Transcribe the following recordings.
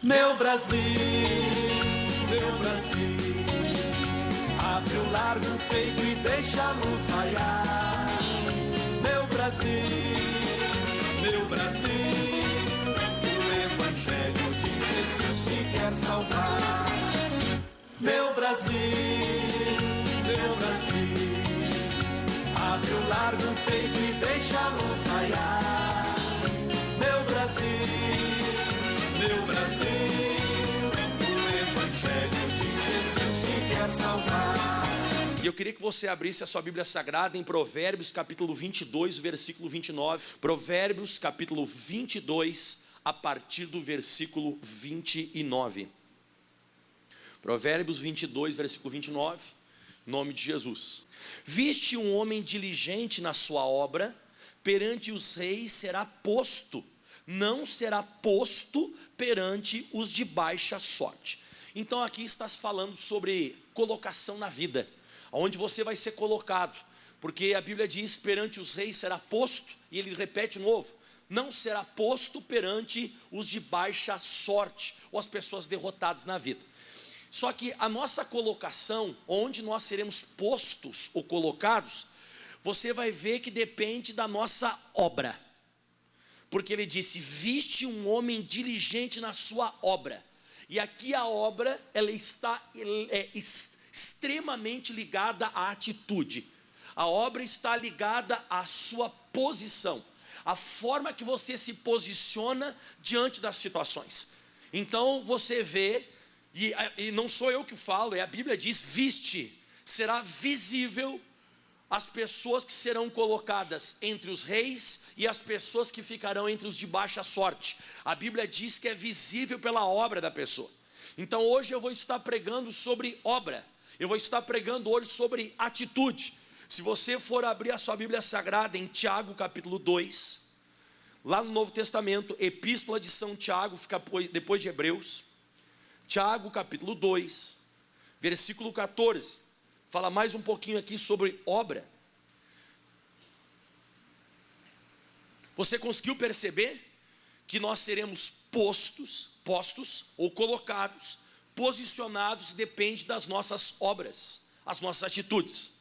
Meu Brasil, meu Brasil, abre o largo peito e deixa a luz raiar. Meu Brasil, o Evangelho de Jesus te quer salvar. Meu Brasil, abre o largo peito e deixa a luz raiar. Meu Brasil, o Evangelho de Jesus te quer salvar. E eu queria que você abrisse a sua Bíblia Sagrada em Provérbios capítulo 22, versículo 29. Provérbios capítulo 22, a partir do versículo 29. Provérbios 22, versículo 29, em nome de Jesus. Viste um homem diligente na sua obra, perante os reis será posto, não será posto perante os de baixa sorte. Então aqui está se falando sobre colocação na vida, onde você vai ser colocado, porque a Bíblia diz, perante os reis será posto, e ele repete de novo, não será posto perante os de baixa sorte, ou as pessoas derrotadas na vida. Só que a nossa colocação, onde nós seremos postos ou colocados, você vai ver que depende da nossa obra. Porque ele disse, viste um homem diligente na sua obra. E aqui a obra, ela está extremamente ligada à atitude. A obra está ligada à sua posição. A forma que você se posiciona diante das situações. Então você vê, e não sou eu que falo, a Bíblia diz, viste, será visível as pessoas que serão colocadas entre os reis e as pessoas que ficarão entre os de baixa sorte. A Bíblia diz que é visível pela obra da pessoa. Então hoje eu vou estar pregando sobre obra, eu vou estar pregando hoje sobre atitude. Se você for abrir a sua Bíblia Sagrada em Tiago capítulo 2, lá no Novo Testamento, Epístola de São Tiago, fica depois de Hebreus, Tiago capítulo 2, versículo 14, fala mais um pouquinho aqui sobre obra. Você conseguiu perceber que nós seremos postos ou colocados, posicionados, depende das nossas obras, as nossas atitudes.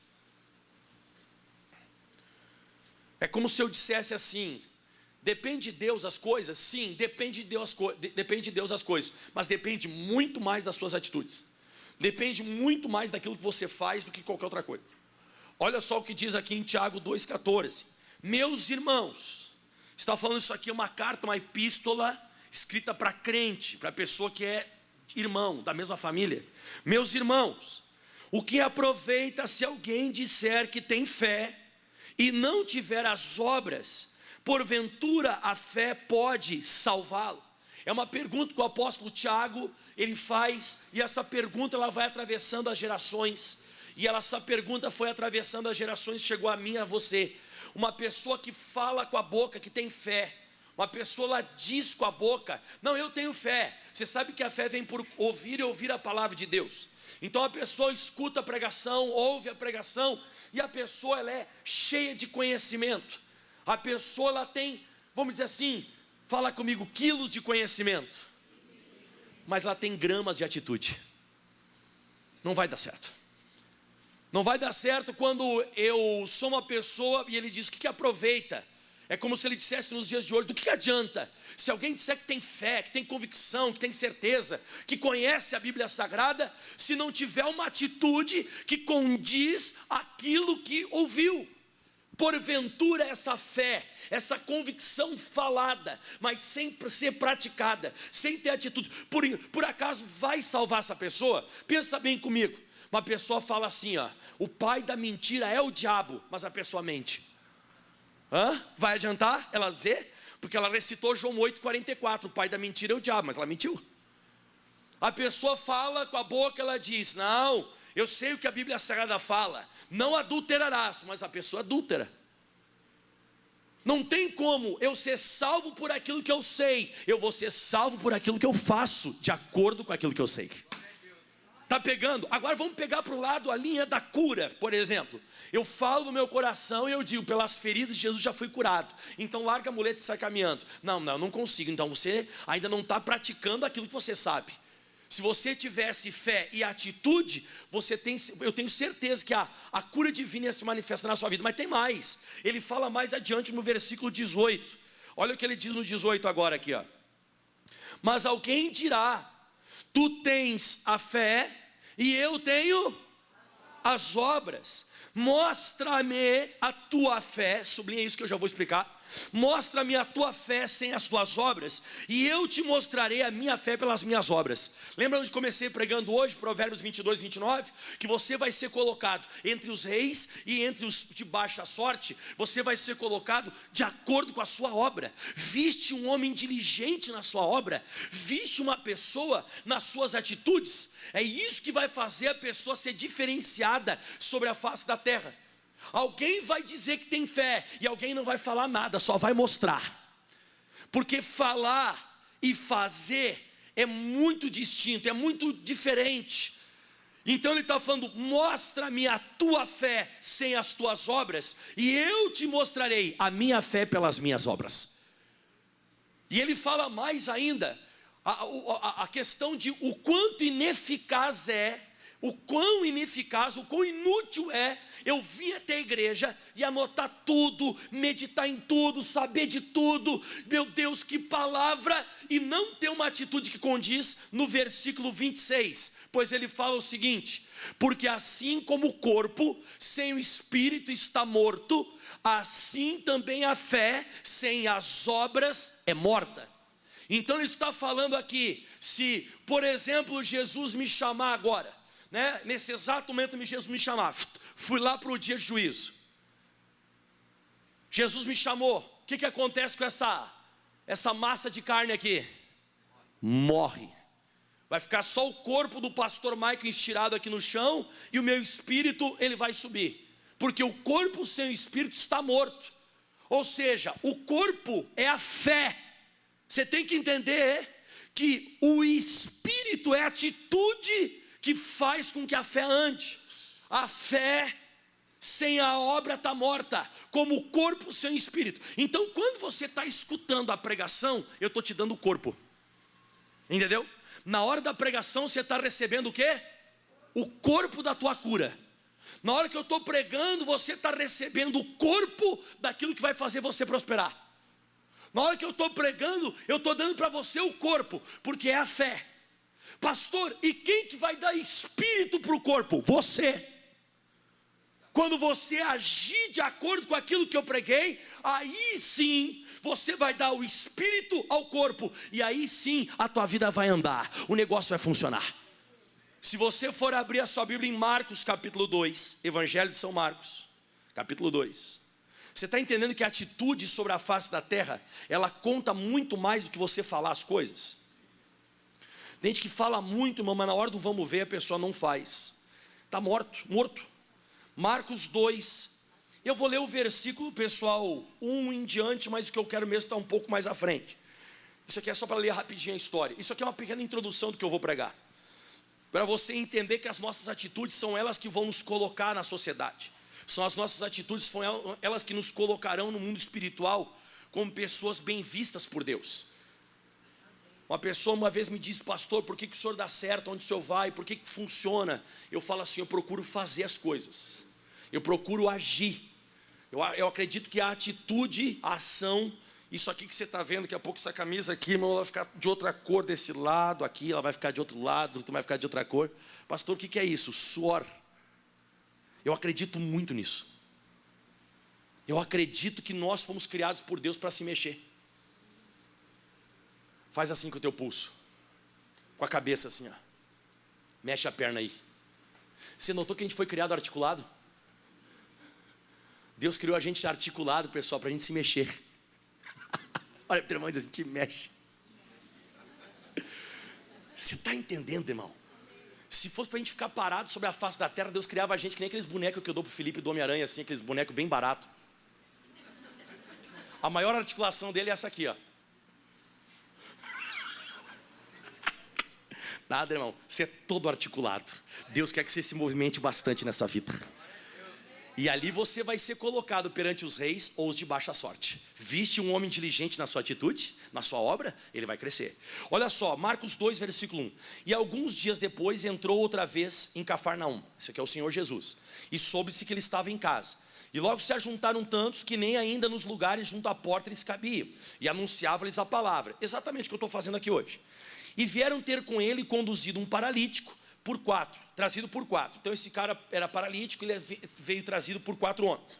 É como se eu dissesse assim, depende de Deus as coisas? Sim, depende de Deus as coisas, mas depende muito mais das suas atitudes. Depende muito mais daquilo que você faz do que qualquer outra coisa. Olha só o que diz aqui em Tiago 2,14. Meus irmãos, está falando isso aqui, uma carta, uma epístola escrita para crente, para pessoa que é irmão, da mesma família. Meus irmãos, o que aproveita se alguém disser que tem fé e não tiver as obras? Porventura a fé pode salvá-lo? É uma pergunta que o apóstolo Tiago, ele faz, e essa pergunta ela vai atravessando as gerações, e essa pergunta foi atravessando as gerações, chegou a mim e a você. Uma pessoa que fala com a boca que tem fé, uma pessoa ela diz com a boca, não, eu tenho fé. Você sabe que a fé vem por ouvir e ouvir a palavra de Deus. Então a pessoa escuta a pregação, ouve a pregação, e a pessoa ela é cheia de conhecimento. A pessoa ela tem, vamos dizer assim, fala comigo, quilos de conhecimento, mas ela tem gramas de atitude. Não vai dar certo. Não vai dar certo quando eu sou uma pessoa e ele diz, o que aproveita? É como se ele dissesse nos dias de hoje, do que adianta? Se alguém disser que tem fé, que tem convicção, que tem certeza, que conhece a Bíblia Sagrada, se não tiver uma atitude que condiz aquilo que ouviu. Porventura essa fé, essa convicção falada, mas sem ser praticada, sem ter atitude, por acaso vai salvar essa pessoa? Pensa bem comigo. Uma pessoa fala assim, ó, o pai da mentira é o diabo, mas a pessoa mente. Vai adiantar ela dizer? Porque ela recitou João 8,44, o pai da mentira é o diabo, mas ela mentiu. A pessoa fala com a boca, ela diz, não, eu sei o que a Bíblia Sagrada fala, não adulterarás, mas a pessoa adúltera. Não tem como eu ser salvo por aquilo que eu sei, eu vou ser salvo por aquilo que eu faço, de acordo com aquilo que eu sei. Tá pegando? Agora vamos pegar para o lado a linha da cura, por exemplo. Eu falo no meu coração e eu digo, pelas feridas de Jesus já fui curado. Então larga a muleta e sai caminhando. Não consigo. Então você ainda não está praticando aquilo que você sabe. Se você tivesse fé e atitude, eu tenho certeza que a cura divina ia se manifestar na sua vida. Mas tem mais. Ele fala mais adiante no versículo 18. Olha o que ele diz no 18 agora aqui, ó. Mas alguém dirá: tu tens a fé e eu tenho as obras. Mostra-me a tua fé, sublinha isso que eu já vou explicar. Mostra-me a tua fé sem as tuas obras, e eu te mostrarei a minha fé pelas minhas obras. Lembra onde comecei pregando hoje, Provérbios 22, 29? Que você vai ser colocado entre os reis e entre os de baixa sorte. Você vai ser colocado de acordo com a sua obra. Viste um homem diligente na sua obra, viste uma pessoa nas suas atitudes. É isso que vai fazer a pessoa ser diferenciada sobre a face da terra. Alguém vai dizer que tem fé e alguém não vai falar nada, só vai mostrar. Porque falar e fazer é muito distinto, é muito diferente. Então ele está falando: mostra-me a tua fé sem as tuas obras, e eu te mostrarei a minha fé pelas minhas obras. E ele fala mais ainda, a questão de o quanto ineficaz é, o quão ineficaz, o quão inútil é eu vir até a igreja e anotar tudo, meditar em tudo, saber de tudo, meu Deus, que palavra, e não ter uma atitude que condiz no versículo 26, pois ele fala o seguinte: porque assim como o corpo sem o espírito está morto, assim também a fé sem as obras é morta. Então ele está falando aqui, se por exemplo Jesus me chamar agora, né, nesse exato momento Jesus me chamar, fui lá para o dia de juízo, Jesus me chamou, o que acontece com essa massa de carne aqui? Morre. Vai ficar só o corpo do pastor Michael estirado aqui no chão, e o meu espírito ele vai subir, porque o corpo sem o espírito está morto. Ou seja, o corpo é a fé. Você tem que entender que o espírito é a atitude que faz com que a fé ande. A fé sem a obra está morta, como o corpo sem o espírito. Então quando você está escutando a pregação, eu estou te dando o corpo, entendeu? Na hora da pregação você está recebendo o quê? O corpo da tua cura. Na hora que eu estou pregando, você está recebendo o corpo daquilo que vai fazer você prosperar. Na hora que eu estou pregando, eu estou dando para você o corpo, porque é a fé. Pastor, e quem que vai dar espírito para o corpo? Você. Quando você agir de acordo com aquilo que eu preguei, aí sim você vai dar o espírito ao corpo, e aí sim a tua vida vai andar, o negócio vai funcionar. Se você for abrir a sua Bíblia em Marcos capítulo 2, Evangelho de São Marcos, capítulo 2, você está entendendo que a atitude sobre a face da terra, ela conta muito mais do que você falar as coisas? Tem gente que fala muito, irmão, mas na hora do vamos ver a pessoa não faz. Está morto. Marcos 2, eu vou ler o versículo, pessoal, 1 em diante, mas o que eu quero mesmo está um pouco mais à frente. Isso aqui é só para ler rapidinho a história. Isso aqui é uma pequena introdução do que eu vou pregar, para você entender que as nossas atitudes são elas que vão nos colocar na sociedade. São as nossas atitudes, são elas que nos colocarão no mundo espiritual como pessoas bem vistas por Deus. Uma pessoa uma vez me disse: pastor, por que o senhor dá certo onde o senhor vai? Por que funciona? Eu falo assim: eu procuro fazer as coisas, eu procuro agir. Eu acredito que a atitude, a ação, isso aqui que você está vendo, daqui a pouco essa camisa aqui, irmão, ela vai ficar de outra cor desse lado, aqui ela vai ficar de outro lado, tu vai ficar de outra cor. Pastor, o que é isso? Suor. Eu acredito muito nisso. Eu acredito que nós fomos criados por Deus para se mexer. Faz assim com o teu pulso, com a cabeça assim, ó. Mexe a perna aí. Você notou que a gente foi criado articulado? Deus criou a gente articulado, pessoal, para a gente se mexer. Olha para o teu irmão e diz: a gente mexe. Você está entendendo, irmão? Se fosse para a gente ficar parado sobre a face da terra, Deus criava a gente que nem aqueles bonecos que eu dou para o Felipe do Homem-Aranha, assim, aqueles bonecos bem baratos. A maior articulação dele é essa aqui, ó. Nada, irmão, você é todo articulado. Deus quer que você se movimente bastante nessa vida. E ali você vai ser colocado perante os reis ou os de baixa sorte. Viste um homem diligente na sua atitude, na sua obra, ele vai crescer. Olha só, Marcos 2, versículo 1. E alguns dias depois entrou outra vez em Cafarnaum. Esse aqui é o Senhor Jesus. E soube-se que ele estava em casa. E logo se ajuntaram tantos que nem ainda nos lugares junto à porta eles cabiam. E anunciavam-lhes a palavra. Exatamente o que eu estou fazendo aqui hoje. E vieram ter com ele conduzido um paralítico trazido por 4. Então esse cara era paralítico, ele veio trazido por 4 homens.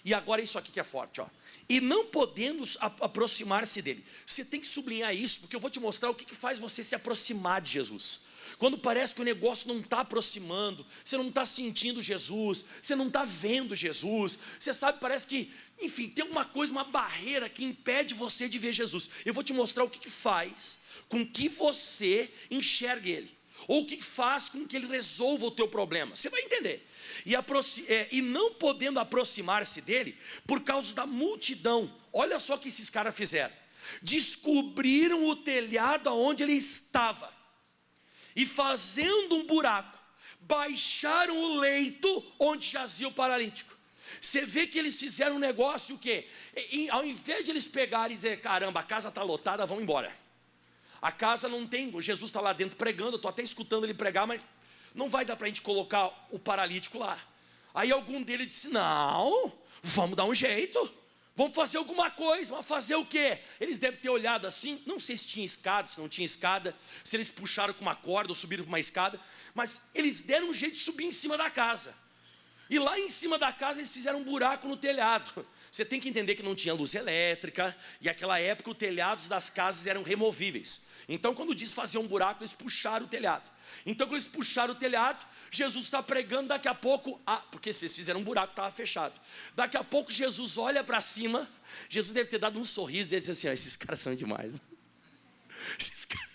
E agora isso aqui que é forte, ó. E não podendo aproximar-se dele. Você tem que sublinhar isso, porque eu vou te mostrar o que faz você se aproximar de Jesus. Quando parece que o negócio não está aproximando, você não está sentindo Jesus, você não está vendo Jesus, você sabe, parece que, enfim, tem uma coisa, uma barreira que impede você de ver Jesus. Eu vou te mostrar o que faz com que você enxergue ele. Ou o que faz com que ele resolva o teu problema. Você vai entender. E não podendo aproximar-se dele, por causa da multidão. Olha só o que esses caras fizeram. Descobriram o telhado onde ele estava. E fazendo um buraco, baixaram o leito onde jazia o paralítico. Você vê que eles fizeram um negócio o quê? Ao invés de eles pegarem e dizer, caramba, a casa está lotada, vamos embora. A casa não tem, Jesus está lá dentro pregando, eu estou até escutando ele pregar, mas não vai dar para a gente colocar o paralítico lá. Aí algum deles disse, não, vamos dar um jeito, vamos fazer alguma coisa, vamos fazer o quê? Eles devem ter olhado assim, não sei se tinha escada, se não tinha escada, se eles puxaram com uma corda ou subiram com uma escada, mas eles deram um jeito de subir em cima da casa. E lá em cima da casa eles fizeram um buraco no telhado. Você tem que entender que não tinha luz elétrica, e naquela época os telhados das casas eram removíveis. Então quando diz fazer um buraco, eles puxaram o telhado. Então quando eles puxaram o telhado, Jesus está pregando, daqui a pouco, porque se eles fizeram um buraco, estava fechado. Daqui a pouco Jesus olha para cima, Jesus deve ter dado um sorriso, dele disse assim, esses caras são demais. Esses caras,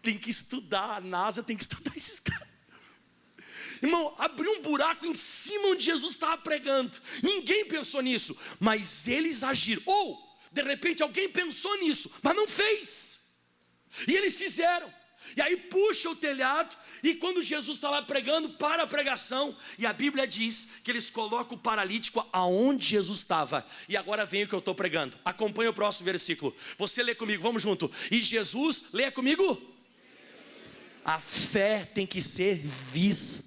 tem que estudar, a NASA tem que estudar esses caras. Irmão, abriu um buraco em cima onde Jesus estava pregando. Ninguém pensou nisso, mas eles agiram. Ou, de repente, alguém pensou nisso, mas não fez. E eles fizeram. E aí puxa o telhado, e quando Jesus está lá pregando, para a pregação, e a Bíblia diz que eles colocam o paralítico aonde Jesus estava. E agora vem o que eu estou pregando. Acompanha o próximo versículo. Você lê comigo, vamos junto. E Jesus, leia comigo. A fé tem que ser vista.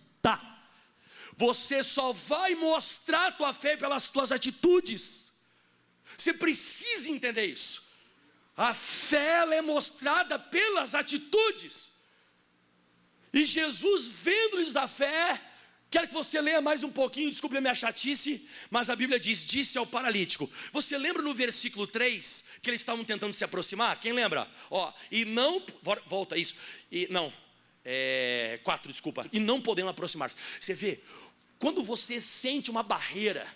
Você só vai mostrar a tua fé pelas tuas atitudes. Você precisa entender isso. A fé ela é mostrada pelas atitudes. E Jesus, vendo-lhes a fé, quero que você leia mais um pouquinho, desculpe a minha chatice, mas a Bíblia diz, disse ao paralítico. Você lembra no versículo 3, que eles estavam tentando se aproximar? Quem lembra? E não, volta isso, 4, desculpa, e não podendo aproximar-se. Você vê, quando você sente uma barreira,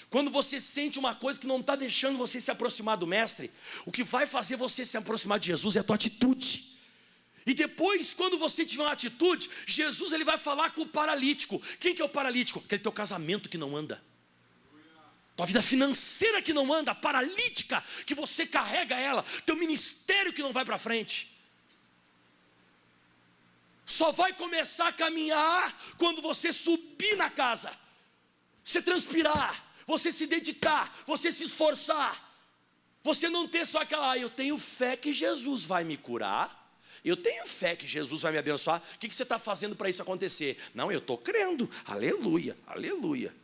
quando você sente uma coisa que não está deixando você se aproximar do mestre, o que vai fazer você se aproximar de Jesus é a tua atitude. E depois, quando você tiver uma atitude, Jesus ele vai falar com o paralítico. Quem que é o paralítico? Aquele teu casamento que não anda, tua vida financeira que não anda, paralítica, que você carrega ela, teu ministério que não vai para frente. Só vai começar a caminhar quando você subir na casa, você transpirar, você se dedicar, você se esforçar. Você não ter só aquela, eu tenho fé que Jesus vai me curar, eu tenho fé que Jesus vai me abençoar. O que você está fazendo para isso acontecer? Não, eu estou crendo, aleluia, aleluia.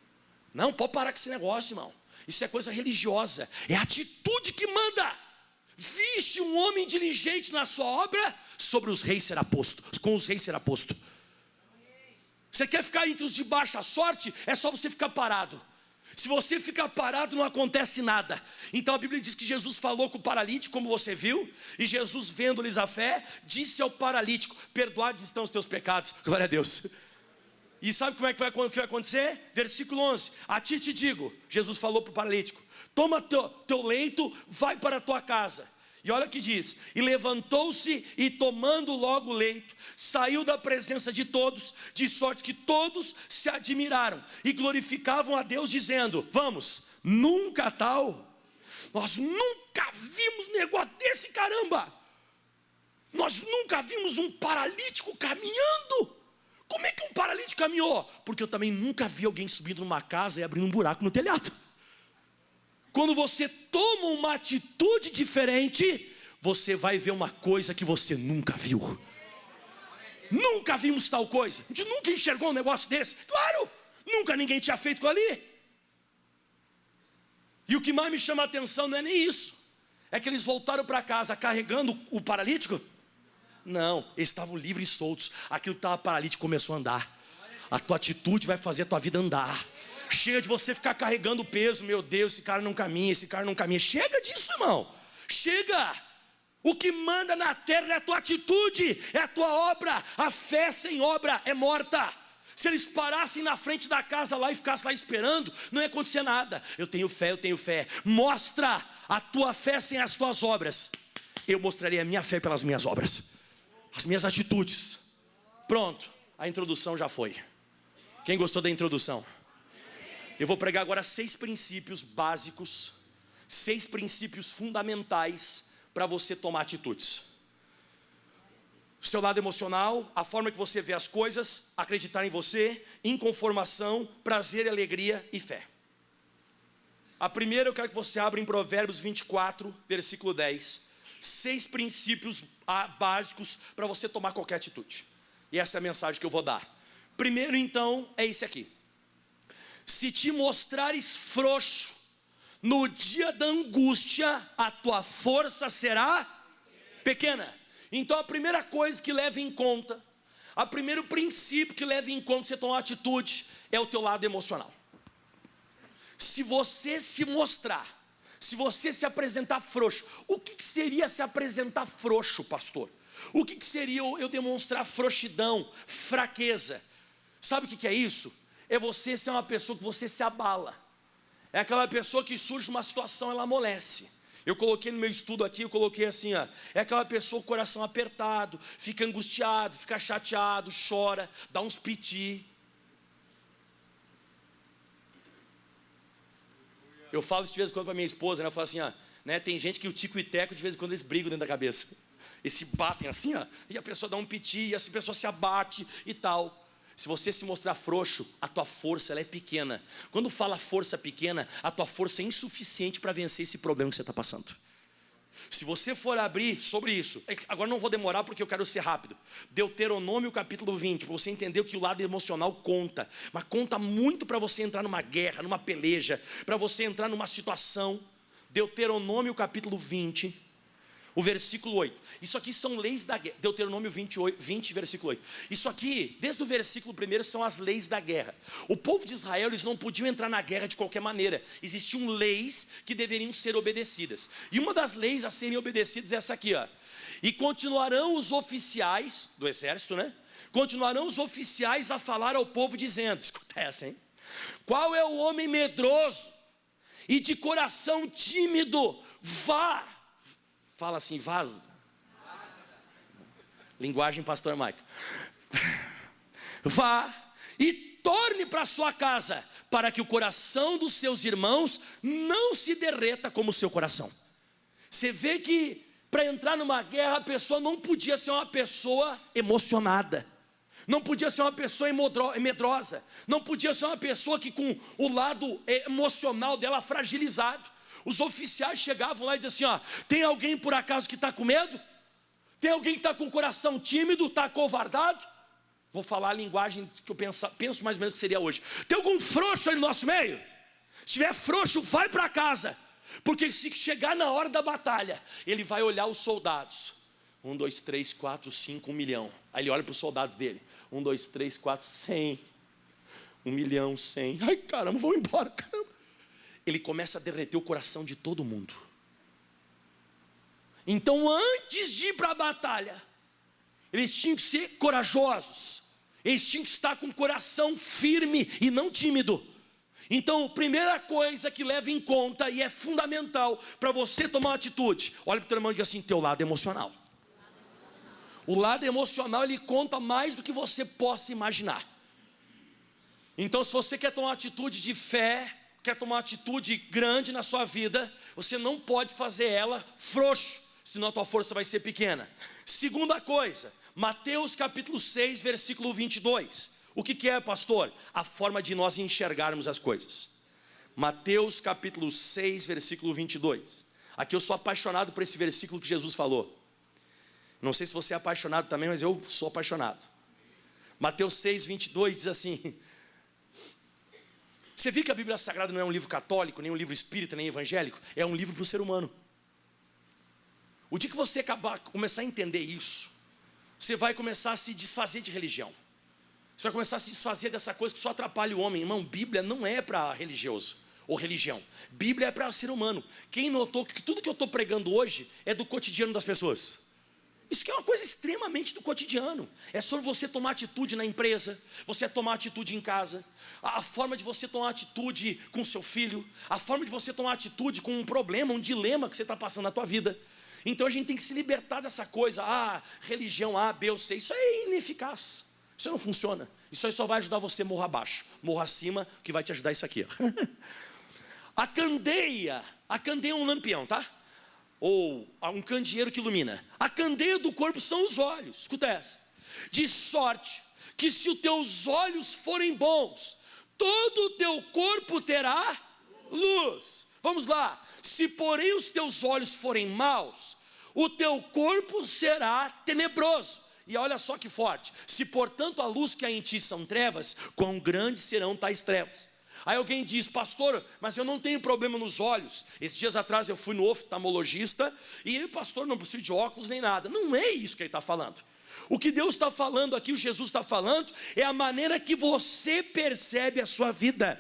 Não, pode parar com esse negócio, irmão. Isso é coisa religiosa, é a atitude que manda. Viste um homem diligente na sua obra, sobre os reis será posto, com os reis será posto. Você quer ficar entre os de baixa sorte? É só você ficar parado. Se você ficar parado, não acontece nada. Então a Bíblia diz que Jesus falou com o paralítico, como você viu, e Jesus, vendo-lhes a fé, disse ao paralítico, perdoados estão os teus pecados. Glória a Deus. E sabe como é que vai acontecer? Versículo 11, a ti te digo, Jesus falou para o paralítico, toma teu leito, vai para a tua casa. E olha o que diz, e levantou-se e tomando logo o leito, saiu da presença de todos, de sorte que todos se admiraram e glorificavam a Deus dizendo, vamos, nunca tal, nós nunca vimos negócio desse, caramba. Nós nunca vimos um paralítico caminhando. Como é que um paralítico caminhou? Porque eu também nunca vi alguém subindo numa casa e abrindo um buraco no telhado. Quando você toma uma atitude diferente, você vai ver uma coisa que você nunca viu. Nunca vimos tal coisa. A gente nunca enxergou um negócio desse. Claro, nunca ninguém tinha feito aquilo ali. E o que mais me chama a atenção não é nem isso. É que eles voltaram para casa carregando o paralítico. Não, eles estavam livres e soltos. Aquilo que estava paralítico começou a andar. A tua atitude vai fazer a tua vida andar. Chega de você ficar carregando o peso. Meu Deus, esse cara não caminha, esse cara não caminha. Chega disso, irmão. Chega. O que manda na terra é a tua atitude, é a tua obra. A fé sem obra é morta. Se eles parassem na frente da casa lá e ficassem lá esperando, não ia acontecer nada. Eu tenho fé, eu tenho fé. Mostra a tua fé sem as tuas obras. Eu mostrarei a minha fé pelas minhas obras, as minhas atitudes. Pronto, a introdução já foi. Quem gostou da introdução? Eu vou pregar agora 6 princípios básicos, 6 princípios fundamentais para você tomar atitudes. Seu lado emocional, a forma que você vê as coisas, acreditar em você, inconformação, prazer, alegria e fé. A primeira eu quero que você abra em Provérbios 24, versículo 10. 6 princípios básicos para você tomar qualquer atitude. E essa é a mensagem que eu vou dar. Primeiro então, é esse aqui. Se te mostrares frouxo no dia da angústia, a tua força será pequena. Então a primeira coisa que leva em conta, o primeiro princípio que leva em conta você tomar uma atitude, é o teu lado emocional. Se você se mostrar, se você se apresentar frouxo, o que seria se apresentar frouxo, pastor? O que seria eu demonstrar frouxidão, fraqueza? Sabe o que é isso? É você ser uma pessoa que você se abala. É aquela pessoa que surge uma situação, ela amolece. Eu coloquei no meu estudo aqui, eu coloquei assim, ó, é aquela pessoa com o coração apertado, fica angustiado, fica chateado, chora, dá uns piti. Eu falo isso de vez em quando para minha esposa, né? Eu falo assim, ó, né? Tem gente que o tico e teco de vez em quando eles brigam dentro da cabeça. Eles se batem assim, ó, e a pessoa dá um piti, e essa pessoa se abate e tal. Se você se mostrar frouxo, a tua força ela é pequena. Quando fala força pequena, a tua força é insuficiente para vencer esse problema que você está passando. Se você for abrir sobre isso, agora não vou demorar porque eu quero ser rápido. Deuteronômio capítulo 20, para você entender que o lado emocional conta. Mas conta muito para você entrar numa guerra, numa peleja, para você entrar numa situação. Deuteronômio capítulo 20, o versículo 8. Isso aqui são leis da guerra. Deuteronômio 20, versículo 8. Isso aqui, desde o versículo 1, são as leis da guerra. O povo de Israel, eles não podiam entrar na guerra de qualquer maneira. Existiam leis que deveriam ser obedecidas. E uma das leis a serem obedecidas é essa aqui, ó. E continuarão os oficiais do exército, né? Continuarão os oficiais a falar ao povo dizendo, escuta essa, hein? Qual é o homem medroso e de coração tímido? Vá. Fala assim, vaza. Linguagem pastor Maico. Vá e torne para sua casa, para que o coração dos seus irmãos não se derreta como o seu coração. Você vê que para entrar numa guerra a pessoa não podia ser uma pessoa emocionada. Não podia ser uma pessoa medrosa. Não podia ser uma pessoa que com o lado emocional dela fragilizado. Os oficiais chegavam lá e diziam assim, ó, tem alguém por acaso que está com medo? Tem alguém que está com o coração tímido, está acovardado? Vou falar a linguagem que eu penso mais ou menos que seria hoje. Tem algum frouxo aí no nosso meio? Se tiver frouxo, vai para casa. Porque se chegar na hora da batalha, ele vai olhar os soldados. 1, 2, 3, 4, 5, 1 milhão. Aí ele olha para os soldados dele. 1, 2, 3, 4, 100. 1 milhão, 100. Ai caramba, vou embora, caramba. Ele começa a derreter o coração de todo mundo. Então antes de ir para a batalha, eles tinham que ser corajosos. Eles tinham que estar com o coração firme e não tímido. Então a primeira coisa que leva em conta e é fundamental para você tomar uma atitude, olha para o teu irmão e diga assim, teu lado emocional. O lado emocional ele conta mais do que você possa imaginar. Então se você quer tomar uma atitude de fé, quer tomar uma atitude grande na sua vida, você não pode fazer ela frouxo. senão a tua força vai ser pequena. Segunda coisa, Mateus capítulo 6, versículo 22. O que é, pastor? A forma de nós enxergarmos as coisas. Mateus capítulo 6, versículo 22. Aqui eu sou apaixonado por esse versículo que Jesus falou. Não sei se você é apaixonado também, mas eu sou apaixonado. Mateus 6, 22 diz assim. Você viu que a Bíblia Sagrada não é um livro católico, nem um livro espírita, nem evangélico? É um livro para o ser humano. O dia que você começar a entender isso, você vai começar a se desfazer de religião. Você vai começar a se desfazer dessa coisa que só atrapalha o homem. Irmão, Bíblia não é para religioso ou religião. Bíblia é para ser humano. Quem notou que tudo que eu estou pregando hoje é do cotidiano das pessoas? Isso que é uma coisa extremamente do cotidiano. É sobre você tomar atitude na empresa, você tomar atitude em casa, a forma de você tomar atitude com seu filho, a forma de você tomar atitude com um problema, um dilema que você está passando na tua vida. Então a gente tem que se libertar dessa coisa, religião A, B ou C, isso é ineficaz, isso não funciona, isso aí só vai ajudar você morro abaixo, morro acima, que vai te ajudar isso aqui. A candeia é um lampião, tá? Ou um candeeiro que ilumina. A candeia do corpo são os olhos, escuta essa. De sorte que se os teus olhos forem bons, todo o teu corpo terá luz. Vamos lá. Se porém os teus olhos forem maus, o teu corpo será tenebroso. E olha só que forte. Se portanto a luz que há em ti são trevas, quão grandes serão tais trevas. Aí alguém diz, pastor, mas eu não tenho problema nos olhos. Esses dias atrás eu fui no oftalmologista e ele, pastor, não preciso de óculos nem nada. Não é isso que ele está falando. O que Deus está falando aqui, o Jesus está falando, é a maneira que você percebe a sua vida.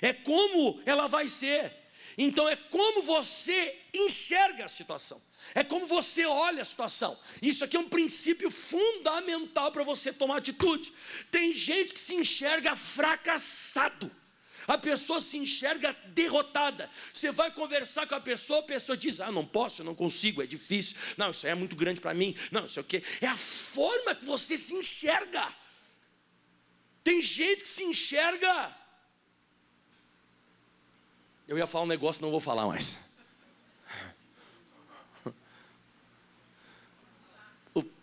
É como ela vai ser. Então é como você enxerga a situação. É como você olha a situação. Isso aqui é um princípio fundamental para você tomar atitude. Tem gente que se enxerga fracassado. A pessoa se enxerga derrotada. Você vai conversar com a pessoa diz, não posso, não consigo, é difícil. Não, isso aí é muito grande para mim. Não, sei o quê. É a forma que você se enxerga. Tem gente que se enxerga. Eu ia falar um negócio, não vou falar mais.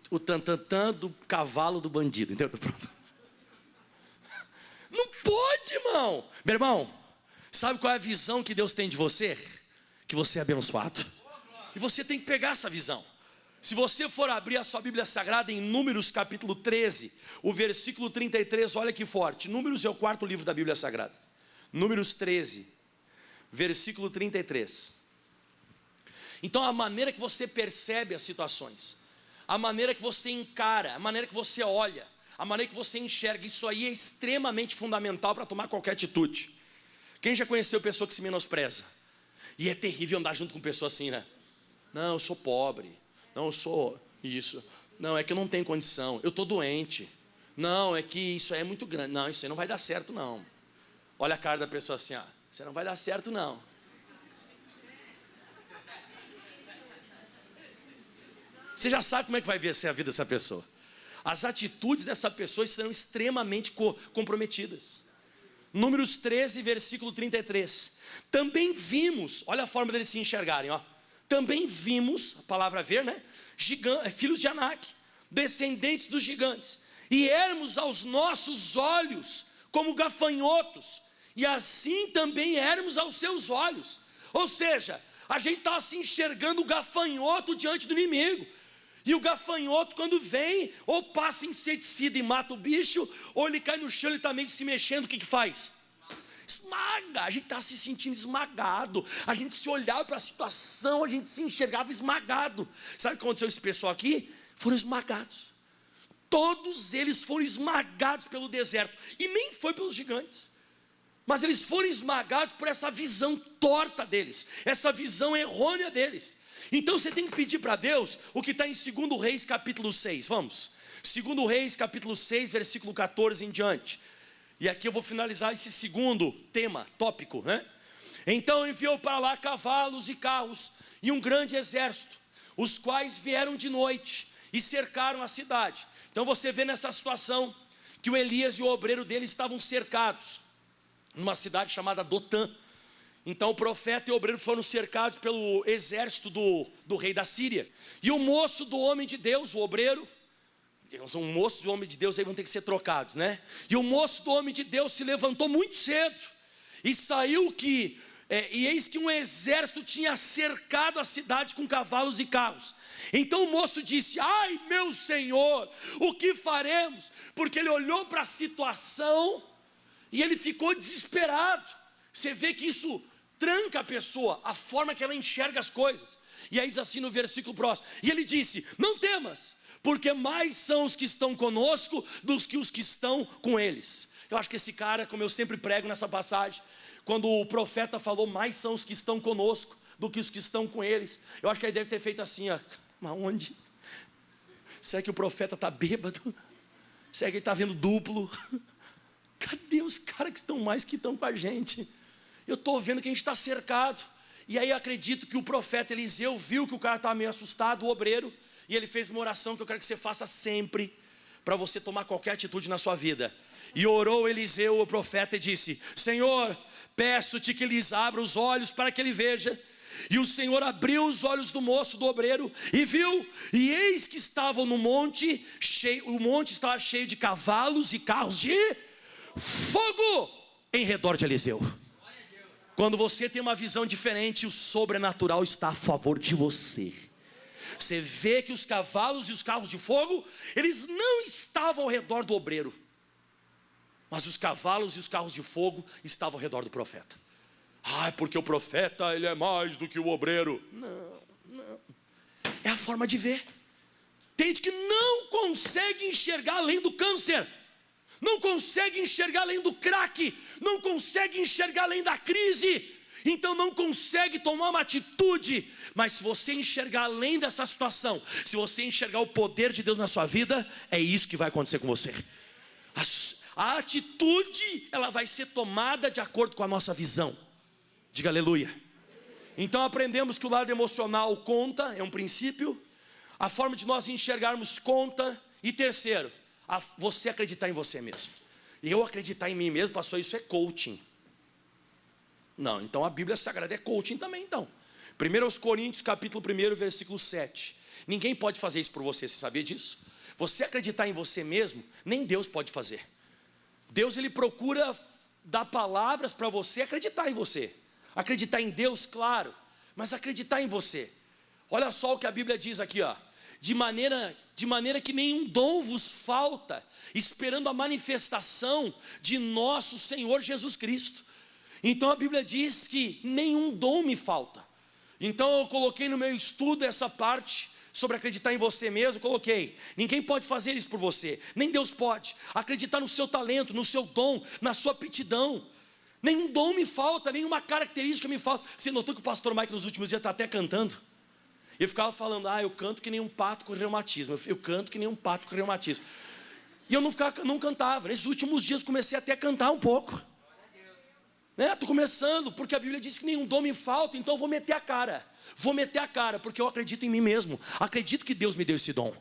O tantantã do cavalo do bandido, entendeu? Pronto. Não pode, irmão. Meu irmão, sabe qual é a visão que Deus tem de você? Que você é abençoado. E você tem que pegar essa visão. Se você for abrir a sua Bíblia Sagrada em Números capítulo 13, o versículo 33, olha que forte. Números é o quarto livro da Bíblia Sagrada. Números 13, versículo 33. Então a maneira que você percebe as situações, a maneira que você encara, a maneira que você olha, a maneira que você enxerga, isso aí é extremamente fundamental para tomar qualquer atitude. Quem já conheceu pessoa que se menospreza? E é terrível andar junto com pessoa assim, né? Não, eu sou pobre. Não, eu sou isso. Não, é que eu não tenho condição. Eu estou doente. Não, é que isso aí é muito grande. Não, isso aí não vai dar certo não. Olha a cara da pessoa assim, isso aí não vai dar certo não. Você já sabe como é que vai ser a vida dessa pessoa. As atitudes dessa pessoa serão extremamente comprometidas. Números 13, versículo 33. Também vimos, olha a forma deles se enxergarem, também vimos, a palavra ver, né? Filhos de Anak, descendentes dos gigantes, e éramos aos nossos olhos como gafanhotos, e assim também éramos aos seus olhos. Ou seja, a gente está se enxergando o gafanhoto diante do inimigo. E o gafanhoto, quando vem, ou passa inseticida e mata o bicho, ou ele cai no chão, ele está meio que se mexendo, o que faz? Esmaga. A gente está se sentindo esmagado. A gente se olhava para a situação, a gente se enxergava esmagado. Sabe o que aconteceu com esse pessoal aqui? Foram esmagados. Todos eles foram esmagados pelo deserto. E nem foi pelos gigantes. Mas eles foram esmagados por essa visão torta deles, essa visão errônea deles. Então você tem que pedir para Deus o que está em 2 Reis capítulo 6, vamos. 2 Reis capítulo 6, versículo 14 em diante. E aqui eu vou finalizar esse segundo tema, tópico, né? Então enviou para lá cavalos e carros e um grande exército, os quais vieram de noite e cercaram a cidade. Então você vê nessa situação que o Elias e o obreiro dele estavam cercados numa cidade chamada Dotã. Então o profeta e o obreiro foram cercados pelo exército do rei da Síria. E o moço do homem de Deus, o obreiro, um moço do homem de Deus aí vão ter que ser trocados, né? E o moço do homem de Deus se levantou muito cedo e saiu e eis que um exército tinha cercado a cidade com cavalos e carros. Então o moço disse: ai meu senhor, o que faremos? Porque ele olhou para a situação e ele ficou desesperado. Você vê que isso tranca a pessoa, a forma que ela enxerga as coisas. E aí diz assim no versículo próximo: e ele disse: não temas, porque mais são os que estão conosco do que os que estão com eles. Eu acho que esse cara, como eu sempre prego nessa passagem, quando o profeta falou mais são os que estão conosco do que os que estão com eles, eu acho que ele deve ter feito assim, ó, mas onde? Será que o profeta está bêbado? Será que ele está vendo duplo? Cadê os caras que estão mais que estão com a gente? Eu estou vendo que a gente está cercado. E aí eu acredito que o profeta Eliseu viu que o cara estava meio assustado, o obreiro, e ele fez uma oração que eu quero que você faça sempre, para você tomar qualquer atitude na sua vida. E orou Eliseu, o profeta, e disse: Senhor, peço-te que lhes abra os olhos para que ele veja. E o Senhor abriu os olhos do moço, do obreiro, e viu, e eis que estavam no monte, o monte estava cheio de cavalos e carros de fogo em redor de Eliseu. Quando você tem uma visão diferente, o sobrenatural está a favor de você. Você vê que os cavalos e os carros de fogo, eles não estavam ao redor do obreiro, mas os cavalos e os carros de fogo estavam ao redor do profeta. Porque o profeta, ele é mais do que o obreiro. Não. É a forma de ver. Tem gente que não consegue enxergar além do câncer, não consegue enxergar além do crack, não consegue enxergar além da crise, então não consegue tomar uma atitude. Mas se você enxergar além dessa situação, se você enxergar o poder de Deus na sua vida, é isso que vai acontecer com você. A atitude, ela vai ser tomada de acordo com a nossa visão. Diga aleluia. Então aprendemos que o lado emocional conta, é um princípio. A forma de nós enxergarmos conta. E terceiro, você acreditar em você mesmo. Eu acreditar em mim mesmo, pastor, isso é coaching. Não, então a Bíblia Sagrada é coaching também, então. 1 Coríntios capítulo 1, versículo 7. Ninguém pode fazer isso por você, você sabia disso? Você acreditar em você mesmo, nem Deus pode fazer. Deus, ele procura dar palavras para você acreditar em você. Acreditar em Deus, claro, mas acreditar em você. Olha só o que a Bíblia diz aqui, ó. De maneira que nenhum dom vos falta, esperando a manifestação de nosso Senhor Jesus Cristo. Então a Bíblia diz que nenhum dom me falta. Então eu coloquei no meu estudo essa parte sobre acreditar em você mesmo, coloquei: ninguém pode fazer isso por você, nem Deus pode. Acreditar no seu talento, no seu dom, na sua aptidão. Nenhum dom me falta, nenhuma característica me falta. Você notou que o pastor Mike nos últimos dias está até cantando? Eu ficava falando: eu canto que nem um pato com reumatismo. Eu canto que nem um pato com reumatismo. E eu não cantava. Nesses últimos dias comecei até a cantar um pouco. Estou começando, porque a Bíblia diz que nenhum dom me falta. Então eu vou meter a cara. Porque eu acredito em mim mesmo. Acredito que Deus me deu esse dom.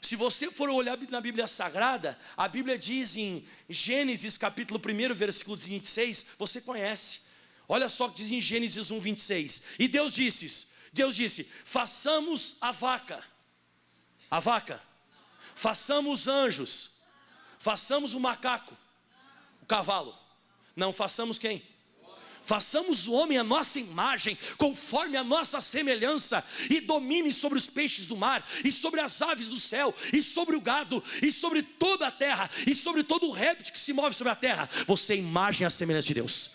Se você for olhar na Bíblia Sagrada, a Bíblia diz em Gênesis capítulo 1, versículo 26, você conhece. Olha só o que diz em Gênesis 1, 26. E Deus disse, façamos a vaca, façamos anjos, façamos o macaco, o cavalo. Não, façamos quem? Façamos o homem à nossa imagem, conforme a nossa semelhança, e domine sobre os peixes do mar, e sobre as aves do céu, e sobre o gado, e sobre toda a terra, e sobre todo o réptil que se move sobre a terra. Você é imagem à semelhança de Deus.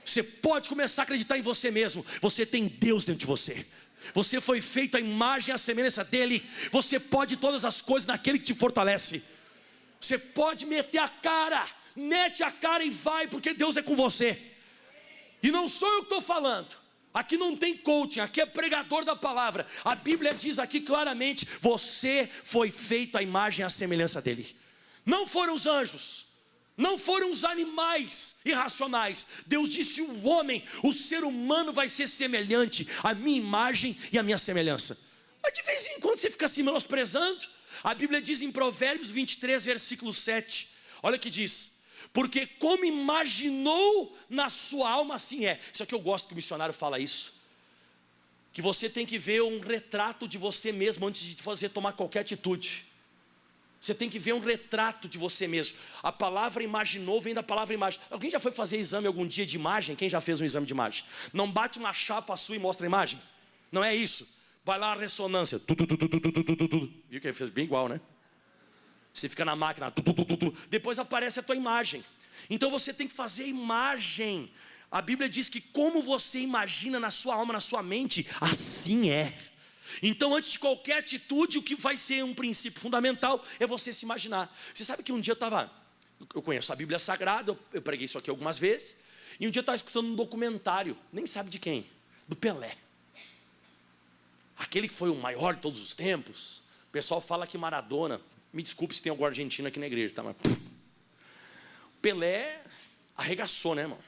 Você pode começar a acreditar em você mesmo. Você tem Deus dentro de você. Você foi feito à imagem e à semelhança dEle. Você pode todas as coisas naquele que te fortalece. Você pode meter a cara, mete a cara e vai, porque Deus é com você. E não sou eu que estou falando. Aqui não tem coaching, aqui é pregador da palavra. A Bíblia diz aqui claramente: você foi feito à imagem e à semelhança dEle. Não foram os anjos, não foram os animais irracionais. Deus disse: o homem, o ser humano vai ser semelhante à minha imagem e à minha semelhança. Mas de vez em quando você fica se menosprezando. A Bíblia diz em Provérbios 23, versículo 7. Olha o que diz: Porque como imaginou na sua alma, assim é. Isso aqui eu gosto que o missionário fala isso. Que você tem que ver um retrato de você mesmo antes de você tomar qualquer atitude. Você tem que ver um retrato de você mesmo. A palavra imaginou vem da palavra imagem. Alguém já foi fazer exame algum dia de imagem? Quem já fez um exame de imagem? Não bate uma chapa sua e mostra a imagem? Não é isso. Vai lá a ressonância. Viu que fez bem igual, né? Você fica na máquina. Depois aparece a tua imagem. Então você tem que fazer a imagem. A Bíblia diz que como você imagina na sua alma, na sua mente, assim é. Então antes de qualquer atitude, o que vai ser um princípio fundamental é você se imaginar. Você sabe que um dia eu conheço a Bíblia Sagrada, eu preguei isso aqui algumas vezes, e um dia eu estava escutando um documentário, nem sabe de quem, do Pelé. Aquele que foi o maior de todos os tempos. O pessoal fala que Maradona, me desculpe se tem algum argentino aqui na igreja, tá? Mas Pelé arregaçou, né, irmão?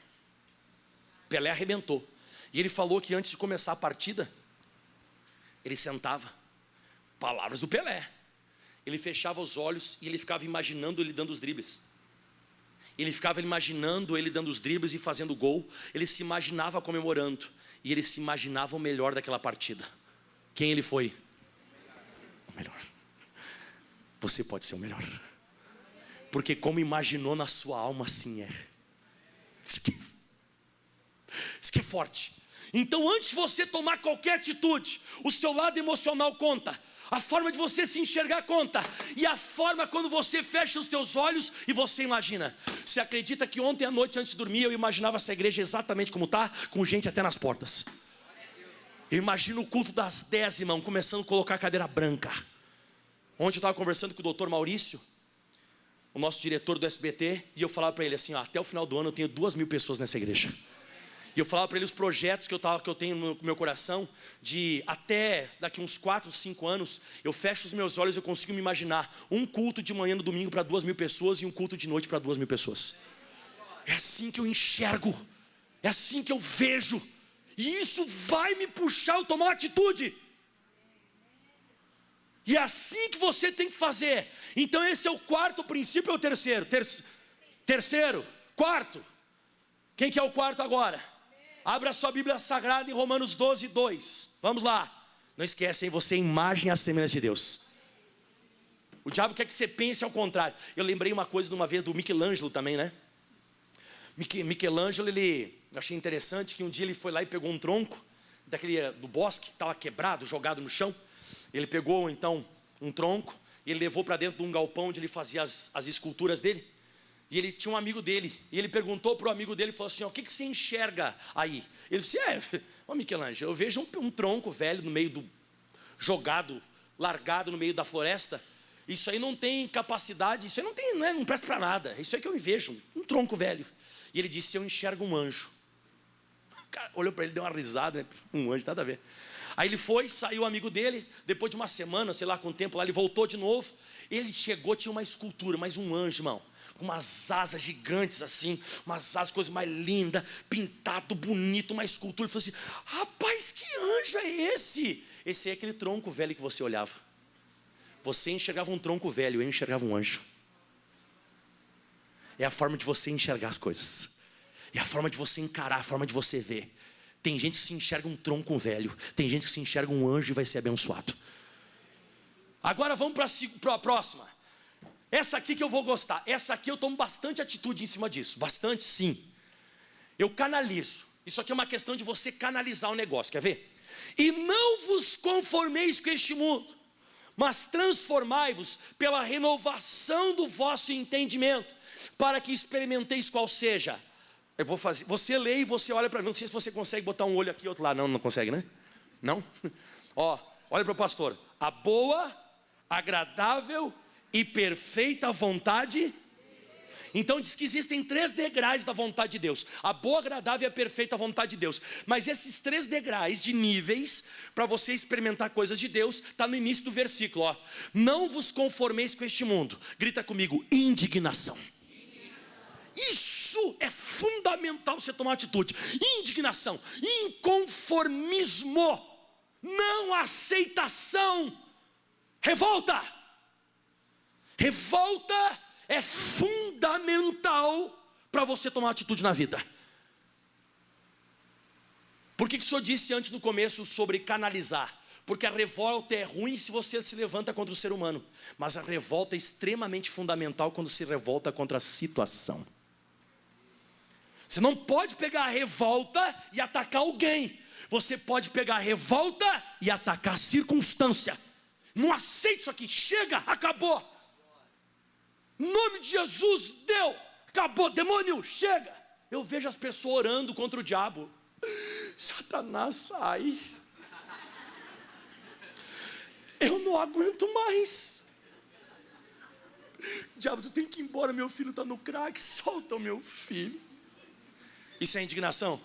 Pelé arrebentou. E ele falou que antes de começar a partida, ele sentava. Palavras do Pelé. Ele fechava os olhos e ele ficava imaginando ele dando os dribles. Ele ficava imaginando ele dando os dribles e fazendo gol. Ele se imaginava comemorando. E ele se imaginava o melhor daquela partida. Quem ele foi? O melhor. Você pode ser o melhor. Porque como imaginou na sua alma, assim é. Isso que é forte. Então antes de você tomar qualquer atitude, o seu lado emocional conta. A forma de você se enxergar conta. E a forma quando você fecha os teus olhos e você imagina. Você acredita que ontem à noite antes de dormir eu imaginava essa igreja exatamente como está? Com gente até nas portas. Eu imagino o culto das 10, irmão, começando a colocar a cadeira branca. Ontem eu estava conversando com o doutor Maurício, o nosso diretor do SBT, e eu falava para ele assim, até o final do ano eu tenho 2.000 pessoas nessa igreja. E eu falava para ele os projetos que eu tenho no meu coração, de até daqui uns 4, 5 anos, eu fecho os meus olhos e eu consigo me imaginar um culto de manhã no domingo para 2.000 pessoas e um culto de noite para 2.000 pessoas. É assim que eu enxergo, é assim que eu vejo, e isso vai me puxar a tomar uma atitude. E é assim que você tem que fazer. Então esse é o quarto princípio ou o terceiro? Terceiro, quarto. Quem que é o quarto agora? Abra a sua Bíblia Sagrada em Romanos 12, 2. Vamos lá. Não esquece, hein? Você é imagem e a semelhança de Deus. O diabo quer que você pense ao contrário. Eu lembrei uma coisa de uma vez do Michelangelo também, né? Michelangelo, eu achei interessante que um dia ele foi lá e pegou um tronco do bosque, que estava quebrado, jogado no chão. Ele pegou então um tronco e ele levou para dentro de um galpão onde ele fazia as esculturas dele. E ele tinha um amigo dele, e ele perguntou para o amigo dele, falou assim, o que você enxerga aí? Ele disse, Michelangelo, eu vejo um tronco velho no meio largado no meio da floresta. Isso aí não tem capacidade, isso aí não presta para nada, isso aí que eu vejo, um tronco velho. E ele disse, eu enxergo um anjo. O cara olhou para ele, deu uma risada, né? Um anjo, nada a ver. Aí ele foi, saiu o amigo dele, depois de uma semana, sei lá quanto tempo lá, ele voltou de novo. Ele chegou, tinha uma escultura, mas um anjo, irmão, com umas asas gigantes assim, umas asas, coisa mais linda, pintado, bonito, uma escultura. Ele falou assim, rapaz, que anjo é esse? Esse é aquele tronco velho que você olhava. Você enxergava um tronco velho, eu enxergava um anjo. É a forma de você enxergar as coisas. É a forma de você encarar, a forma de você ver. Tem gente que se enxerga um tronco velho. Tem gente que se enxerga um anjo e vai ser abençoado. Agora vamos para a próxima. Essa aqui que eu vou gostar. Essa aqui eu tomo bastante atitude em cima disso. Bastante, sim. Eu canalizo. Isso aqui é uma questão de você canalizar o negócio. Quer ver? E não vos conformeis com este mundo, mas transformai-vos pela renovação do vosso entendimento, para que experimenteis qual seja. Eu vou fazer. Você lê e você olha para mim. Não sei se você consegue botar um olho aqui e outro lá. Não consegue, né? Não? Ó, olha para o pastor. A boa, agradável e perfeita vontade. Então diz que existem 3 degraus da vontade de Deus. A boa, agradável e a perfeita vontade de Deus. Mas esses 3 degraus de níveis para você experimentar coisas de Deus está no início do versículo, ó. Não vos conformeis com este mundo. Grita comigo, indignação. Isso é fundamental você tomar atitude. Indignação, inconformismo, não aceitação, revolta. Revolta é fundamental fundamental para você tomar atitude na vida. Por que o senhor disse antes no começo sobre canalizar? Porque a revolta é ruim se você se levanta contra o ser humano, mas a revolta é extremamente fundamental quando se revolta contra a situação. Você não pode pegar a revolta e atacar alguém. Você pode pegar a revolta e atacar a circunstância. Não aceito isso aqui, chega, acabou. Em nome de Jesus, deu, acabou, demônio, chega. Eu vejo as pessoas orando contra o diabo. Satanás, sai. Eu não aguento mais. Diabo, tu tem que ir embora, meu filho está no crack, solta o meu filho. Isso é indignação?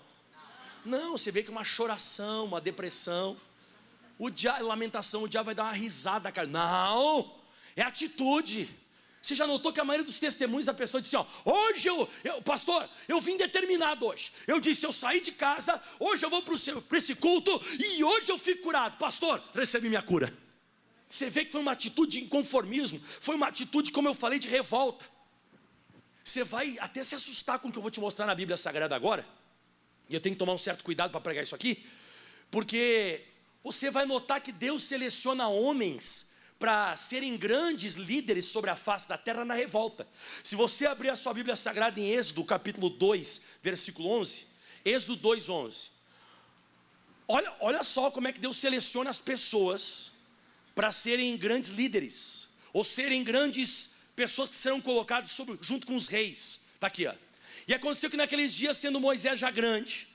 Não, você vê que é uma choração, uma depressão. Lamentação, o diabo vai dar uma risada, cara. Não, é atitude. Você já notou que a maioria dos testemunhos da pessoa disse, ó, hoje pastor, eu vim determinado hoje. Eu disse, eu saí de casa, hoje eu vou para esse culto e hoje eu fico curado. Pastor, recebi minha cura. Você vê que foi uma atitude de inconformismo, foi uma atitude, como eu falei, de revolta. Você vai até se assustar com o que eu vou te mostrar na Bíblia Sagrada agora. E eu tenho que tomar um certo cuidado para pregar isso aqui, porque você vai notar que Deus seleciona homens para serem grandes líderes sobre a face da terra na revolta. Se você abrir a sua Bíblia Sagrada em Êxodo, capítulo 2, versículo 11, Êxodo 2, 11. Olha só como é que Deus seleciona as pessoas para serem grandes líderes, ou serem grandes pessoas que serão colocadas junto com os reis. Está aqui, ó. E aconteceu que naqueles dias, sendo Moisés já grande,